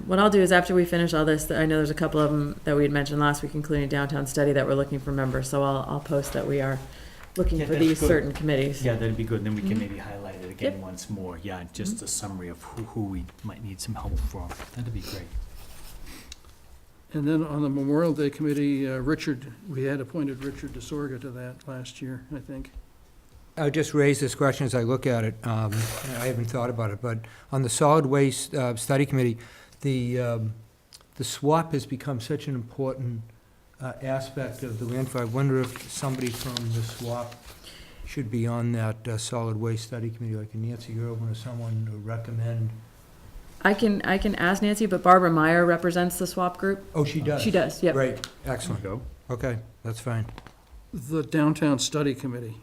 What I'll do is after we finish all this, I know there's a couple of them that we had mentioned last week, including downtown study, that we're looking for members, so I'll post that we are looking Yeah, for that's these good. certain committees. Yeah, that'd be good, then we can Mhm. maybe highlight it again Yep. once more. Yeah, just a summary of who we might need some help from. That'd be great. And then on the Memorial Day Committee, we had appointed Richard DeSorga to that last year, I think. I'll just raise this question as I look at it. I haven't thought about it, but on the Solid Waste Study Committee, the swap has become such an important aspect of the landfill. I wonder if somebody from the swap should be on that Solid Waste Study Committee, like a Nancy Irwin or someone to recommend. I can ask Nancy, but Barbara Meyer represents the swap group. Oh, she does? She does, yep. Great, excellent. Go. Okay, that's fine. The Downtown Study Committee,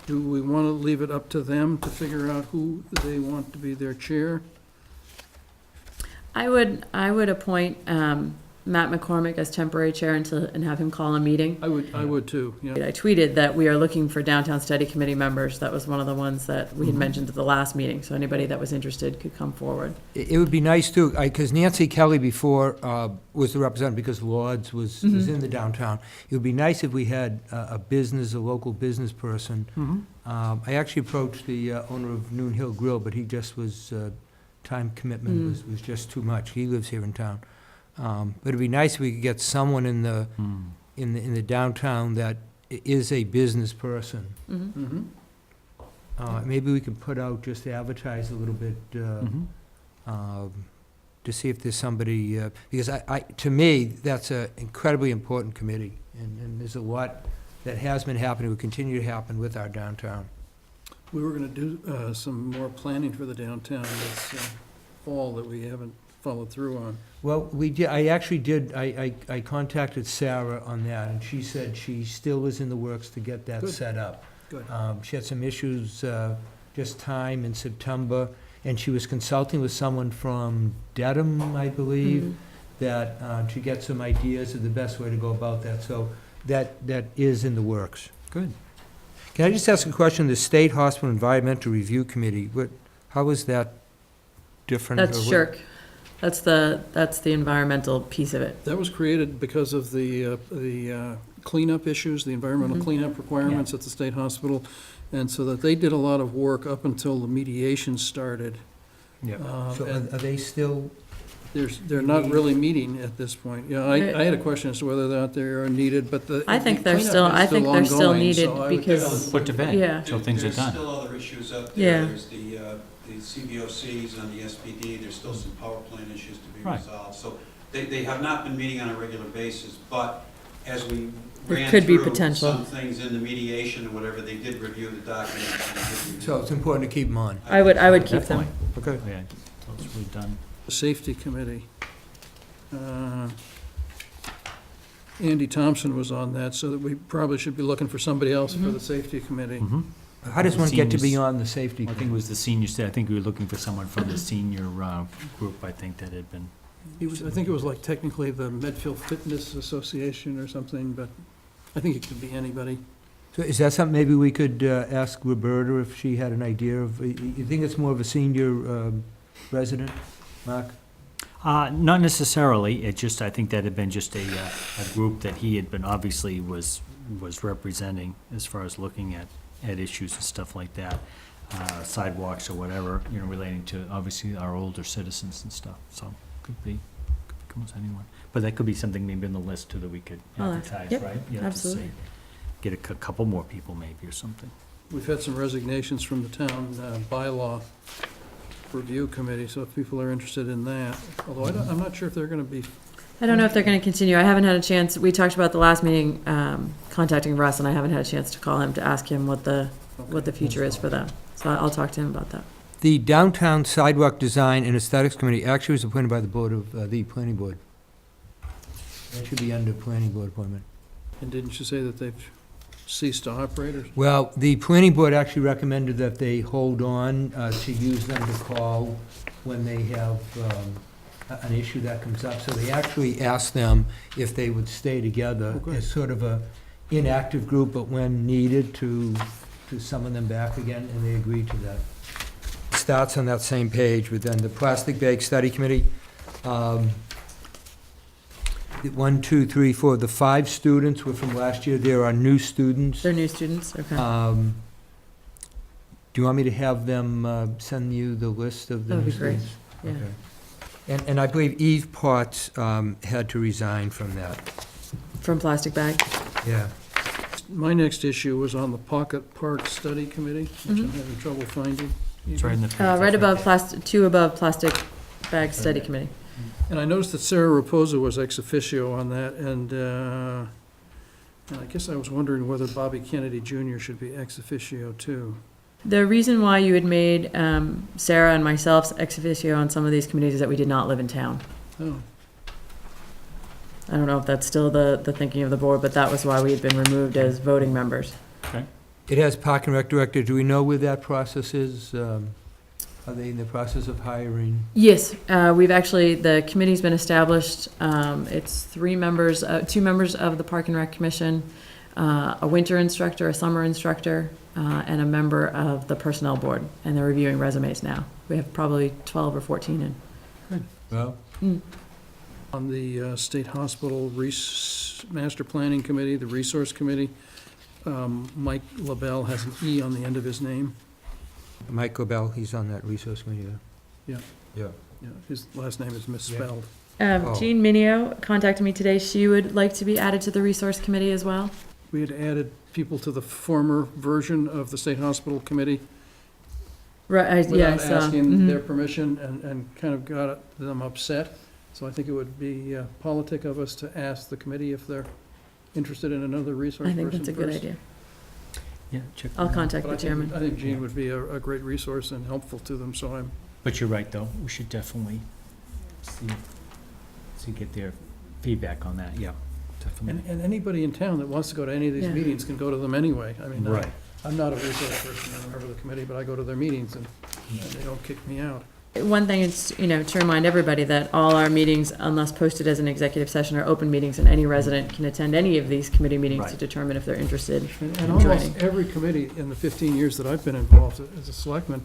do we want to leave it up to them to figure out who they want to be their chair? I would appoint Matt McCormick as temporary chair and have him call a meeting. I would too, yeah. I tweeted that we are looking for downtown study committee members. That was one of the ones that we had mentioned at the last meeting, so anybody that was interested could come forward. It would be nice too, because Nancy Kelly before was the representative, because Lords was in the downtown. It would be nice if we had a local business person. Mhm. I actually approached the owner of Noon Hill Grill, but he just was, time commitment was just too much. He lives here in town. But it'd be nice if we could get someone in the downtown that is a business person. Mhm. Mhm. Maybe we could put out, just advertise a little bit, to see if there's somebody, because to me, that's an incredibly important committee, and there's a lot that has been happening, will continue to happen with our downtown. We were going to do some more planning for the downtown this fall that we haven't followed through on. Well, we did, I contacted Sarah on that, and she said she still is in the works to get that Good. set up. Good. She had some issues, just time in September, and she was consulting with someone from Dedham, I believe, that to get some ideas of the best way to go about that. So that is in the works. Good. Can I just ask a question? The State Hospital Environmental Review Committee, how is that different? That's or what- Shirk. That's the environmental piece of it. That was created because of the cleanup issues, the environmental Mhm. cleanup requirements at the state hospital, and so that they did a lot of work up until the mediation started. Yeah. So And are they still, they're not really meeting at this point. Yeah, I had a question as to whether or not they are needed, but the I think the they're cleanup still, is I think they're still ongoing, so needed I would because, Put to bed. yeah. So things are There's done. still other issues out Yeah. there. There's the CVOCs and the SPD, there's still some power plant issues to be Right. resolved. So they have not been meeting on a regular basis, but as we There ran could be through potential. some things in the mediation or whatever, they did review the documents. and they did review- So it's important to keep them on. I would keep them. Definitely. Okay. Yeah, those we've done. The Safety Committee. Andy Thompson was on that, so that we probably should be looking for somebody else for the Safety Committee. Mhm. How does one get to be Seniors. on the safety? I think it was the seniors, I think we were looking for someone from the senior group, I think, that had been. I think it was like technically the Medfield Fitness Association or something, but I think it could be anybody. So is that something maybe we could ask Roberta if she had an idea of, you think it's more of a senior resident, Mark? Not necessarily, it just, I think that had been just a group that he had been, obviously was representing as far as looking at issues and stuff like that, sidewalks or whatever, relating to, obviously, our older citizens and stuff, so could be almost anyone. But that could be something maybe on the list too that we could Oh, advertise, yep, right? Yeah, to absolutely. say, get a couple more people maybe or something. We've had some resignations from the town bylaw review committee, so if people are interested in that, although I'm not sure if they're going to be, I don't know if they're going to continue. I haven't had a chance, we talked about the last meeting, contacting Russ, and I haven't had a chance to call him to ask him what the future is for them. So I'll talk to him about that. The Downtown Sidewalk Design and Aesthetics Committee actually was appointed by the board of, the planning board. That should be under planning board appointment. and didn't you say that they've ceased to operate or? Well, the planning board actually recommended that they hold on to use them to call when they have an issue that comes up. So they actually asked them if they would stay together Oh, good. as sort of a inactive group, but when needed to summon them back again, and they agreed to that. Starts on that same page with then the Plastic Bag Study Committee. 1, 2, 3, 4, the 5 students were from last year. There are new students. They're new students, okay. Do you want me to have them send you the list of the That would new be great, students? yeah. Okay. And I believe Eve Potts had to resign from that. From Plastic Bag? Yeah. My next issue was on the Pocket Park Study Committee, which I'm Mhm. having trouble finding. It's right in the. page, Right that's above two above Plastic Bag Study Committee. And I noticed that Sarah Raposa was ex officio on that, and I guess I was wondering whether Bobby Kennedy Jr. should be ex officio too. The reason why you had made Sarah and myself ex officio on some of these committees is that we did not live in town. Oh, I don't know if that's still the thinking of the board, but that was why we had been removed as voting members. It has Park and Rec Director. Do we know where that process is? Are they in the process of hiring? Yes, we've actually, the committee's been established. It's 2 members of the Park and Rec Commission, a winter instructor, a summer instructor, and a member of the Personnel Board, and they're reviewing resumes now. We have probably 12 or 14 in. Well, on the State Hospital Master Planning Committee, the Resource Committee, Mike LaBelle has an E on the end of his name. Mike Lobel, he's on that resource committee. Yeah. Yeah. Yeah, his last name is misspelled. Oh. Jean Minio contacted me today. She would like to be added to the Resource Committee as well. We had added people to the former version of the State Hospital Committee Right, yeah, without so, asking their permission, and kind of got them upset. So I think it would be politic of us to ask the committee if they're interested in another resource I person think that's a good first. idea. Yeah, check. I'll that out. contact But the chairman. I think Jean would be a great resource and helpful to them, so I'm, But you're right, though, we should definitely get their feedback on that, yeah, definitely. and anybody in town that wants to go to any of these Yeah. meetings can go to them anyway. I mean, Right. I'm not a resource person, I'm a member of the committee, but I go to their meetings and they don't kick me out. One thing is, to remind everybody that all our meetings, unless posted as an executive session, are open meetings, and any resident can attend any of these committee meetings to Right. determine if they're interested. And in almost joining. every committee in the 15 years that I've been involved as a selectman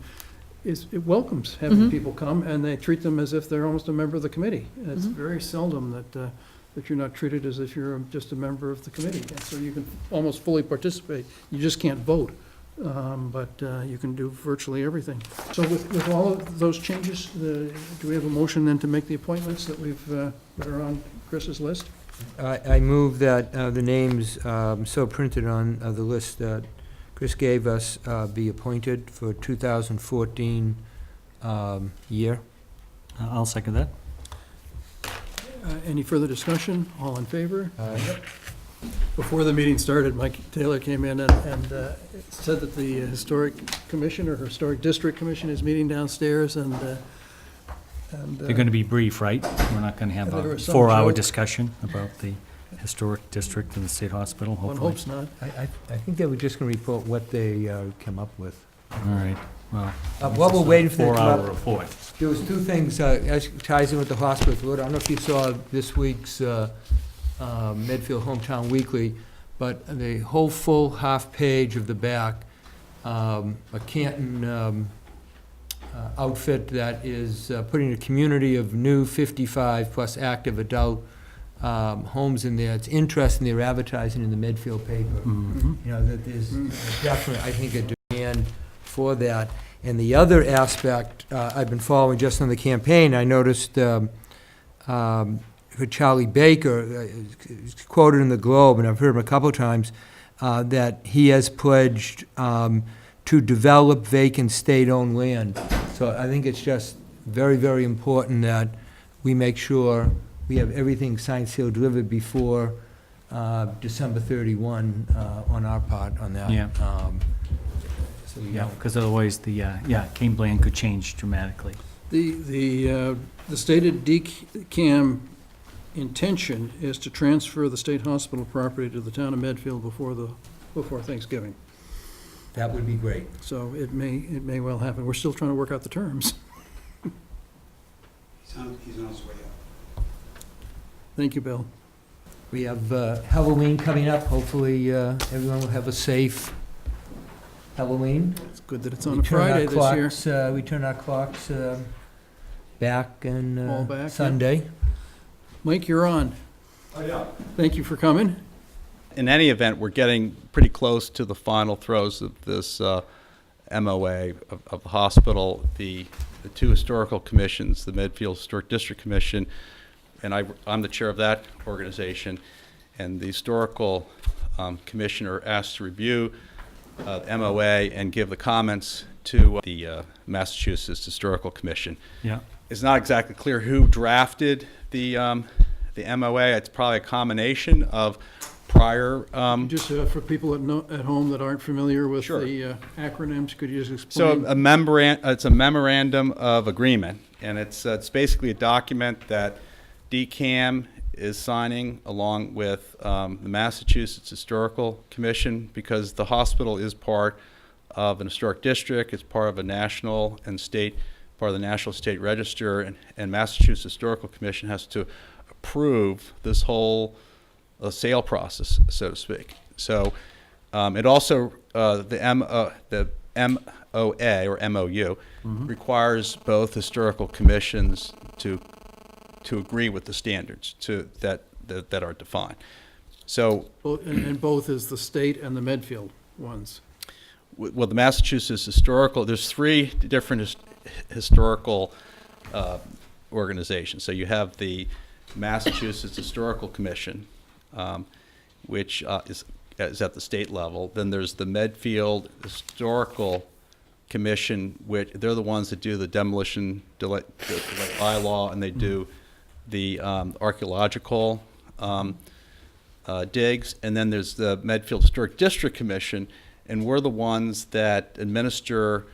it welcomes having Mhm. people come, and they treat them as if they're almost a member of the committee. And it's Mhm. very seldom that you're not treated as if you're just a member of the committee. And so you can almost fully participate. You just can't vote, but you can do virtually everything. So with all of those changes, do we have a motion then to make the appointments that that are on Chris's list? I move that the names so printed on the list that Chris gave us be appointed for 2014 year. I'll second that. Any further discussion? All in favor? before the meeting started, Mike Taylor came in and said that the Historic Commission or Historic District Commission is meeting downstairs and They're gonna be brief, right? We're not gonna have There a was some 4-hour joke. discussion about the historic district and the state hospital, one hopefully. hopes not. I think they were just going to report what they came up with. All right, well. While we're waiting for them to come up, 4-hour report. there was two things, as ties in with the hospital. I don't know if you saw this week's Medfield Hometown Weekly, but the whole full half page of the back, a Canton outfit that is putting a community of new 55-plus active adult homes in there. It's interesting, they're advertising in the Medfield paper. Mhm. You know, that there's definitely, I think, a demand for that. And the other aspect, I've been following just on the campaign, I noticed for Charlie Baker, quoted in the Globe, and I've heard him a couple of times, that he has pledged to develop vacant state-owned land. So I think it's just very, very important that we make sure we have everything signed, sealed, delivered before December 31 on our part on that. Yeah. So, you Yeah, know, because otherwise the, Cane Bland could change dramatically. The stated DCAM intention is to transfer the state hospital property to the town of Medfield before Thanksgiving. that would be great. So it may well happen. We're still trying to work out the terms. He's on his way up. Thank you, Bill. We have Halloween coming up. Hopefully, everyone will have a safe Halloween. It's good that it's on a Friday this year. We turn our clocks back All on back, yeah. Sunday. Mike, you're on. Oh, yeah. Thank you for coming. In any event, we're getting pretty close to the final throes of this MOA of the hospital. The two historical commissions, the Medfield Historic District Commission, and I'm the chair of that organization, and the Historical Commission are asked to review the MOA and give the comments to the Massachusetts Historical Commission. Yeah. It's not exactly clear who drafted the MOA. It's probably a combination of prior. Just for people at home that aren't familiar with Sure. the acronyms, could you just So explain? it's a memorandum of agreement, and it's basically a document that DCAM is signing along with the Massachusetts Historical Commission, because the hospital is part of an historic district. It's part of a national and state, part of the National State Register, and Massachusetts Historical Commission has to approve this whole sale process, so to speak. So it also, the MOA or MOU requires both historical commissions to agree with the standards that are defined. So, And both is the state and the Medfield ones. well, the Massachusetts Historical, there's three different historical organizations. So you have the Massachusetts Historical Commission, which is at the state level. Then there's the Medfield Historical Commission, which they're the ones that do the demolition delay bylaw, and they do the archaeological digs. And then there's the Medfield Historic District Commission, and we're the ones that administer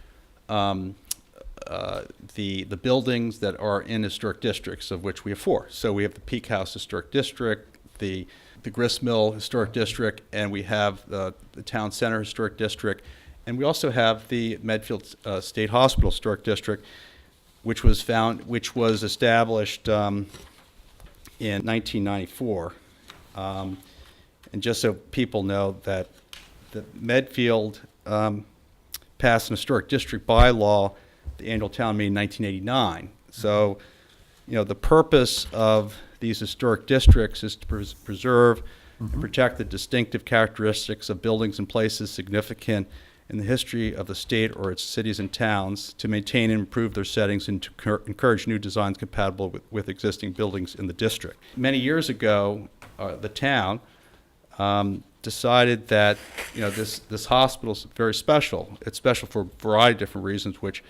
the buildings that are in historic districts, of which we have 4. So we have the Peak House Historic District, the Grist Mill Historic District, and we have the Town Center Historic District, and we also have the Medfield State Hospital Historic District, which was established in 1994. And just so people know that the Medfield passed an historic district bylaw, the annual town meeting in 1989. So, you know, the purpose of these historic districts is to preserve and protect the distinctive characteristics of buildings and places significant in the history of the state or its cities and towns, to maintain and improve their settings, and to encourage new designs compatible with existing buildings in the district. Many years ago, the town decided that, you know, this hospital is very special. It's special for a variety of different reasons, which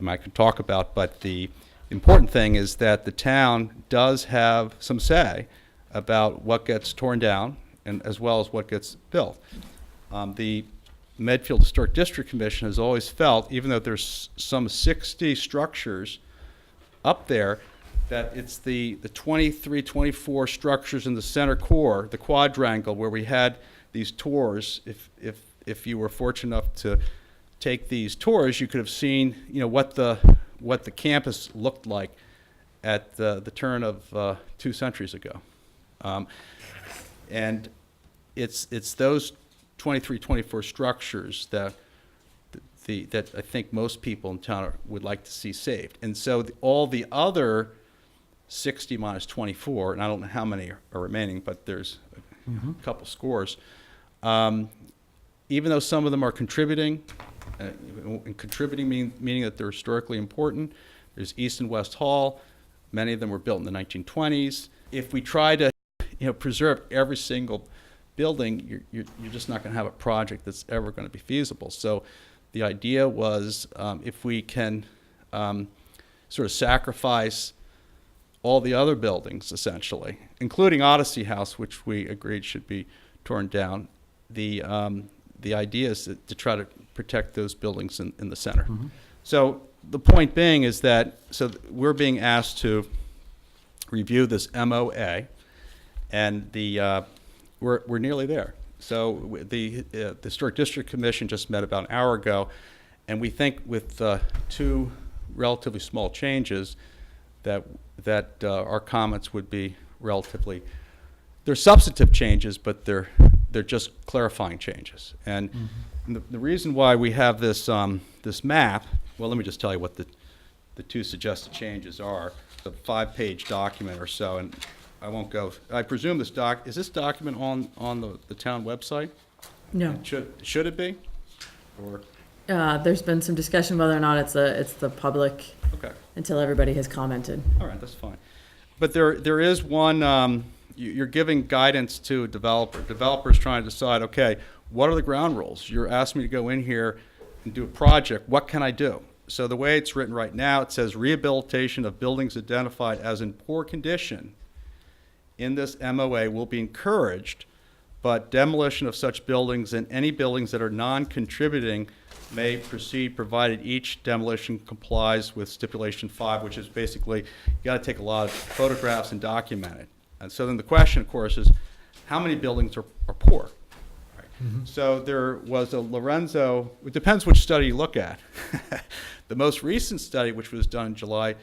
I can talk about, but the important thing is that the town does have some say about what gets torn down and as well as what gets built. The Medfield Historic District Commission has always felt, even though there's some 60 structures up there, that it's the 23, 24 structures in the center core, the quadrangle, where we had these tours. If you were fortunate enough to take these tours, you could have seen, what the campus looked like at the turn of 2 centuries ago. And it's those 23, 24 structures that I think most people in town would like to see saved. And so all the other 60 minus 24, and I don't know how many are remaining, but there's a couple scores. Even though some of them are contributing, and contributing meaning that they're historically important, there's East and West Hall. Many of them were built in the 1920s. If we try to preserve every single building, you're just not going to have a project that's ever going to be feasible. So the idea was, if we can sort of sacrifice all the other buildings, essentially, including Odyssey House, which we agreed should be torn down, the idea is to try to protect those buildings in the center. So the point being is that, we're being asked to review this MOA, and we're nearly there. So the Historic District Commission just met about an hour ago, and we think with 2 relatively small changes that our comments would be relatively, they're substantive changes, but they're just clarifying changes. And the reason why we have this this map, well, let me just tell you what the 2 suggested changes are. A 5-page document or so, and I won't go. I presume is this document on the town website? No. Should it be? Or There's been some discussion whether or not it's the public okay. until everybody has commented. All right, that's fine. But there is one, you're giving guidance to a developer. Developer's trying to decide, okay, what are the ground rules? You're asking me to go in here and do a project. What can I do? So the way it's written right now, it says rehabilitation of buildings identified as in poor condition in this MOA will be encouraged, but demolition of such buildings and any buildings that are non-contributing may proceed provided each demolition complies with stipulation 5, which is basically you got to take a lot of photographs and document it. And so then the question, of course, is how many buildings are poor? Right. So there was a Lorenzo, it depends which study you look at. The most recent study, which was done in July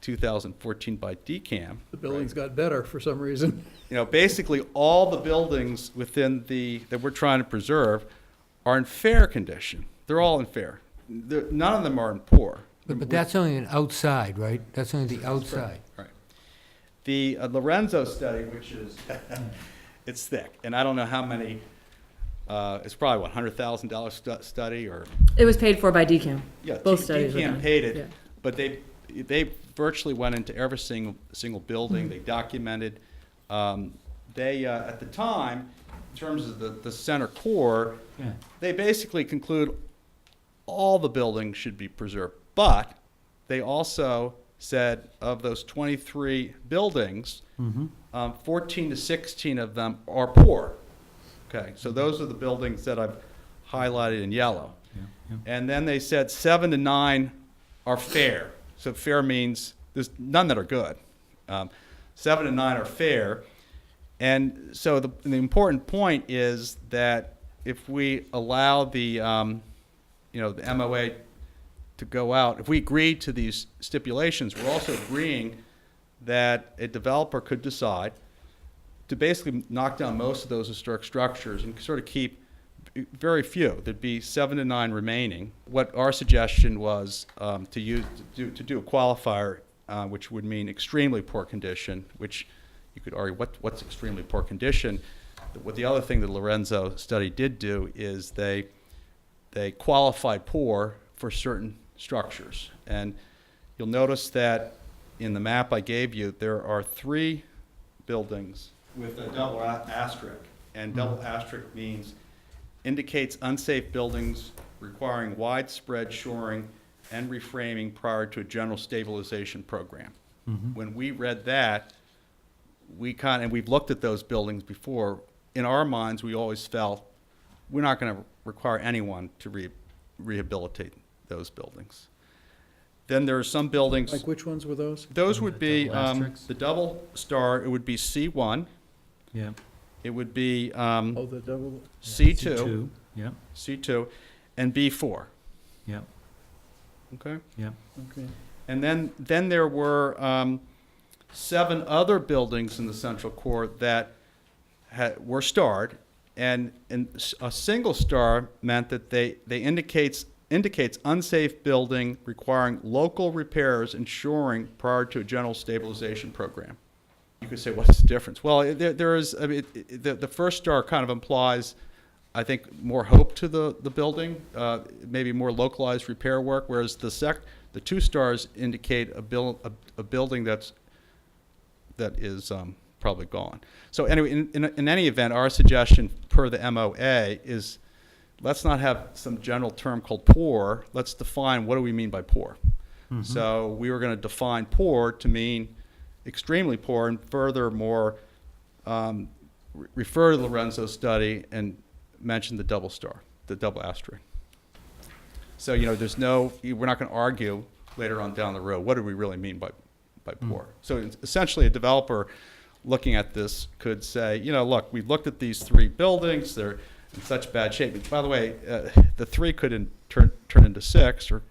2014 by DCAM. The buildings got better for some reason. Basically all the buildings within that we're trying to preserve are in fair condition. They're all in fair. None of them are in poor. But that's only an outside, right? That's only the outside. Right. The Lorenzo study, which is, it's thick, and I don't know how many, it's probably what, $100,000 study or? It was paid for by DCAM. Yeah, Both studies were DCAM done. paid it, Yeah. but they virtually went into every single building. They documented. They at the time, in terms of the center core, they basically conclude all the buildings should be preserved. But they also said of those 23 buildings, 14 to 16 of them are poor. Okay, so those are the buildings that I've highlighted in yellow. And then they said 7 to 9 are fair. So fair means there's none that are good. 7 to 9 are fair. And so the important point is that if we allow the MOA to go out, if we agree to these stipulations, we're also agreeing that a developer could decide to basically knock down most of those historic structures and sort of keep very few. There'd be 7 to 9 remaining. What our suggestion was to do a qualifier, which would mean extremely poor condition, which you could argue what's extremely poor condition. What the other thing the Lorenzo study did do is they qualified poor for certain structures. And you'll notice that in the map I gave you, there are 3 buildings with a double asterisk. And double asterisk means indicates unsafe buildings requiring widespread shoring and reframing prior to a general stabilization program. When we read that, and we've looked at those buildings before, in our minds, we always felt we're not going to require anyone to rehabilitate those buildings. Then there are some buildings. Like which ones were those? Those would be Double asterisks? the double star. It would be C1. Yeah. It would be Oh, the double, C2, Yeah, C2, and B4. yeah, Okay. yeah. okay. And then there were 7 other buildings in the central core that were starred, and a single star meant that they indicates unsafe building requiring local repairs ensuring prior to a general stabilization program. You could say, what's the difference? Well, there is, I mean, the first star kind of implies, I think, more hope to the building, maybe more localized repair work, whereas the 2 stars indicate a building that is probably gone. So anyway, in any event, our suggestion per the MOA is, let's not have some general term called poor. Let's define what do we mean by poor. Mm-hmm. So we were going to define poor to mean extremely poor, and furthermore, refer to Lorenzo's study and mention the double star, the double asterisk. So, we're not going to argue later on down the road, what do we really mean by poor? So essentially, a developer looking at this could say, look, we've looked at these 3 buildings, they're in such bad shape. And by the way, the 3 could turn into 6 or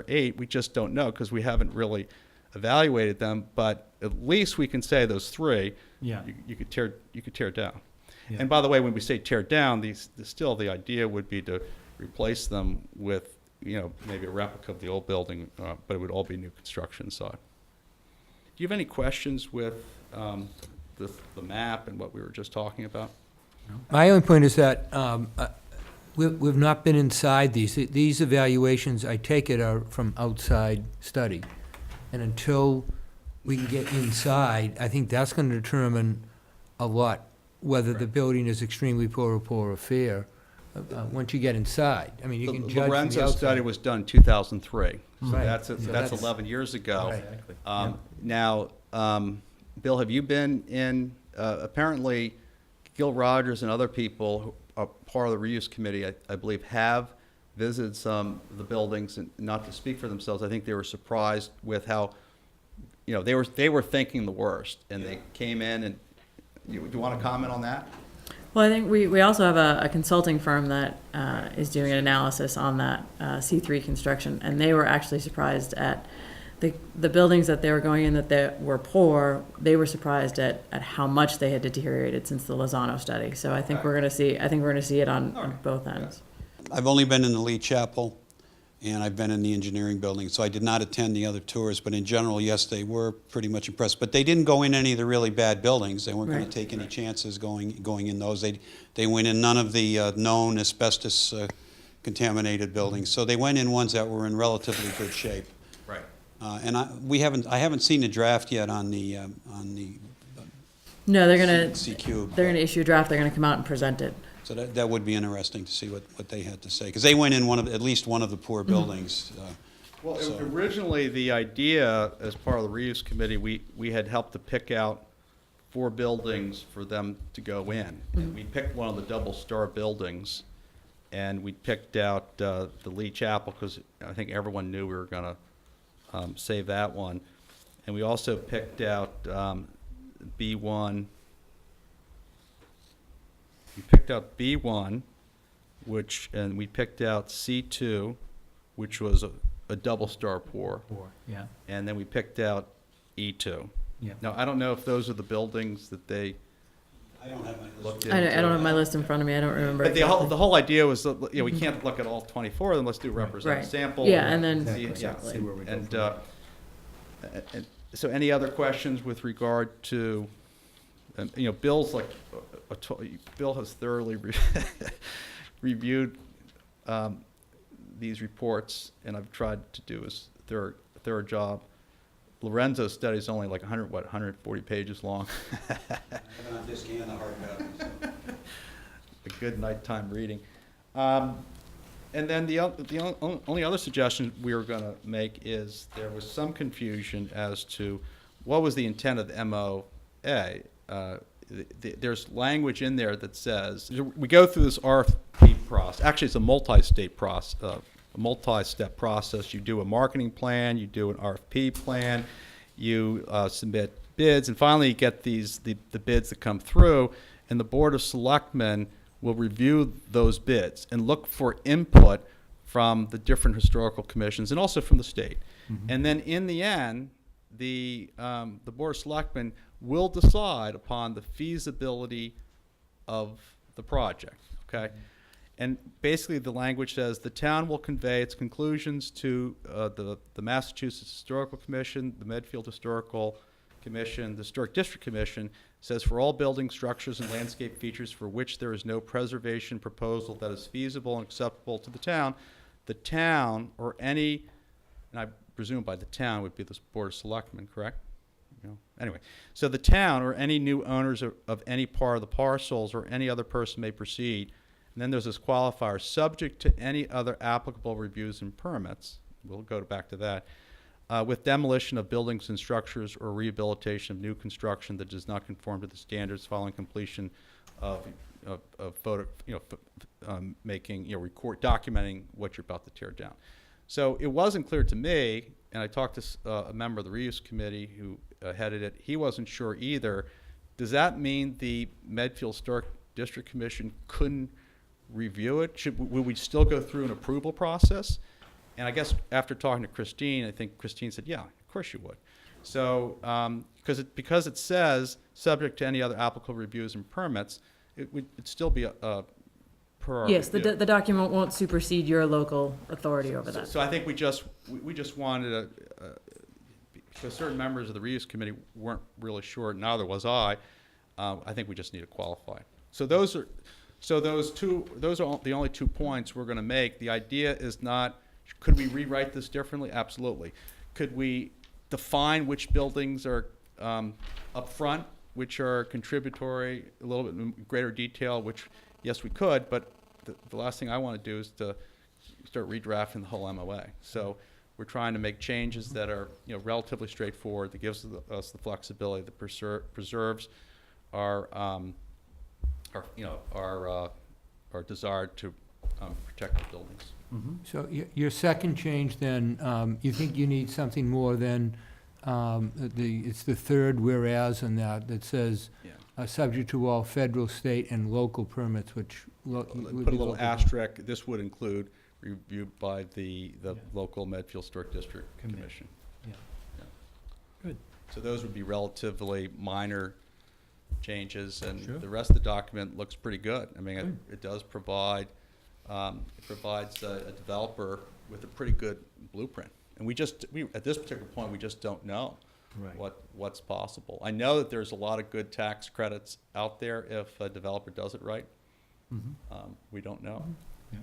8, we just don't know because we haven't really evaluated them, but at least we can say those 3 Yeah. you could tear down. Yeah. And by the way, when we say tear down, still the idea would be to replace them with maybe a replica of the old building, but it would all be new construction inside. Do you have any questions with the map and what we were just talking about? My only point is that we've not been inside these. These evaluations, I take it, are from outside study. And until we can get inside, I think that's going to determine a lot, whether the building is extremely poor or fair, once you get inside. I mean, you can The judge from the Lorenzo outside. study was done in 2003, so Right. that's So 11 years ago. Right. Now, Bill, have you been in, apparently Gil Rogers and other people who are part of the reuse committee, I believe, have visited some of the buildings, and not to speak for themselves, I think they were surprised with how, they were thinking the worst, and they came in, and do you want to comment on that? Well, I think we also have a consulting firm that is doing an analysis on that C3 construction, and they were actually surprised at the buildings that they were going in that were poor. They were surprised at how much they had deteriorated since the Lozano study. So I think we're going to see it on both ends. I've only been in the Lee Chapel, and I've been in the engineering building, so I did not attend the other tours, but in general, yes, they were pretty much impressed. But they didn't go in any of the really bad buildings. They weren't going Right. to take any chances going in those. They went in none of the known asbestos contaminated buildings, so they went in ones that were in relatively good shape. Right. And I haven't seen the draft yet on the No, they're going to C-Cube. issue a draft. They're going to come out and present it. So that would be interesting to see what they had to say, because they went in at least one of the poor buildings. Well, So- originally, the idea, as part of the reuse committee, we had helped to pick out 4 buildings for them to go in. And we picked one of the double-star buildings, and we picked out the Lee Chapel, because I think everyone knew we were going to save that one. And we also picked out B1. We picked out B1, and we picked out C2, which was a double-star pour. Yeah. And then we picked out E2. Yeah. Now, I don't know if those are the buildings that they I don't have my list. looked I into. don't have my list in front of me. I don't remember. But the exactly. whole idea was that, we can't look at all 24 of them, let's do representative Right. sample. Yeah, and then See- separately. See where we go And, from there. and so any other questions with regard to, Bill's Bill has thoroughly reviewed these reports, and I've tried to do a thorough job. Lorenzo's study is only like 140 pages long. I have it on disc and a hard copy. So. A good nighttime reading. And then the only other suggestion we were going to make is there was some confusion as to what was the intent of the MOA. there's language in there that says, we go through this RFP process. Actually, it's a multi-state process, a multi-step process. You do a marketing plan, you do an RFP plan, you submit bids, and finally you get the bids that come through, and the Board of Selectmen will review those bids and look for input from the different historical commissions and also from the state. And then in the end, the Board of Selectmen will decide upon the feasibility of the project, okay? And basically the language says the town will convey its conclusions to the Massachusetts Historical Commission, the Medfield Historical Commission, the Historic District Commission. Says for all building structures and landscape features for which there is no preservation proposal that is feasible and acceptable to the town or any, and I presume by the town would be the Board of Selectmen, correct? Anyway, so the town or any new owners of any part of the parcels or any other person may proceed. And then there's this qualifier, subject to any other applicable reviews and permits. We'll go back to that. With demolition of buildings and structures or rehabilitation of new construction that does not conform to the standards following completion of photo, making, documenting what you're about to tear down. So it wasn't clear to me, and I talked to a member of the reuse committee who headed it. He wasn't sure either. Does that mean the Medfield Historic District Commission couldn't review it? Would we still go through an approval process? And I guess after talking to Christine, I think Christine said, yeah, of course you would. So because it says subject to any other applicable reviews and permits, it'd still be a per our Yes, the review. document won't supersede your local authority over that. So I think we just wanted because certain members of the reuse committee weren't really sure, neither was I think we just need to qualify. So those are the only 2 points we're going to make. The idea is not, could we rewrite this differently? Absolutely. Could we define which buildings are up front, which are contributory, a little bit in greater detail, which, yes, we could, but the last thing I want to do is to start redrafting the whole MOA. So we're trying to make changes that are relatively straightforward, that gives us the flexibility, that preserves our desire to protect the buildings. So your second change then, you think you need something more than, it's the third whereas in that says, Yeah. Subject to all federal, state, and local permits, which would Put a be little local. asterisk, this would include review by the local Medfield Historic District Commission. Yeah. Yeah. Good. So those would be relatively minor changes, and Sure. the rest of the document looks pretty good. I mean, it does provide, it provides a developer with a pretty good blueprint. And we at this particular point, we just don't know Right. what's possible. I know that there's a lot of good tax credits out there if a developer does it right. We don't know. Yeah.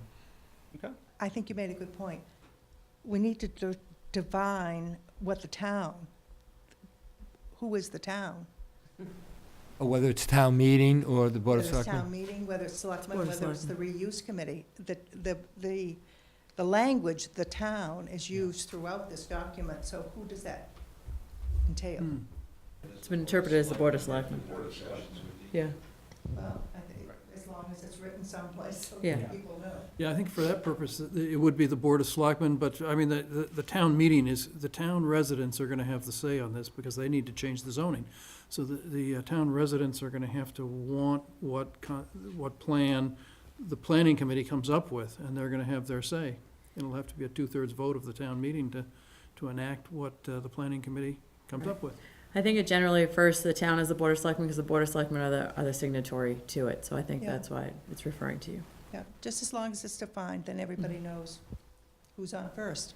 Okay. I think you made a good point. We need to define what the town, who is the town? Or whether it's town meeting or the Board of Whether it's Selectmen. town meeting, whether it's selectmen, Board of whether it's the reuse committee. The language, the town, is used throughout this document, so who does that entail? It's been interpreted as the Board of Selectmen. Yeah, Well, I think, as long as it's written someplace so Yeah. that people know. Yeah, I think for that purpose, it would be the Board of Selectmen, but, I mean, the town meeting is, the town residents are gonna have the say on this, because they need to change the zoning. So the town residents are gonna have to want what plan the planning committee comes up with, and they're gonna have their say. It'll have to be a 2/3 vote of the town meeting to enact what the planning committee comes up with. I think it generally refers to the town as the Board of Selectmen, because the Board of Selectmen are the signatory to it, so I think Yeah. that's why it's referring to you. Yeah, just as long as it's defined, then everybody knows who's on first.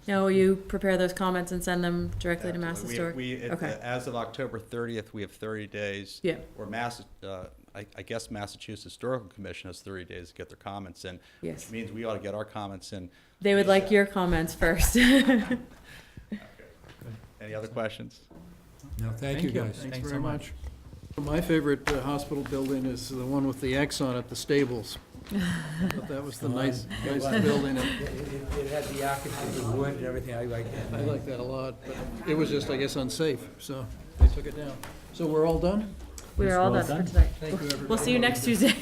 Now, will you prepare those comments and send them directly to Mass Historic? Okay. As of October 30th, we have 30 days. Yeah. Or I guess Massachusetts Historical Commission has 30 days to get their comments in. Yes. Which means we ought to get our comments in. They would like your comments first. Any other questions? No, thank you, guys. Thanks Thanks very so much. My favorite hospital building is the one with the X on it, the Stables. I thought that was the nicest building. It had the architecture, the wood and everything, I like that. I like that a lot, but it was just, I guess, unsafe, so. took it down. So we're all done? We Yes, are all well done for done. tonight. Thank you, everybody. We'll see you next Tuesday.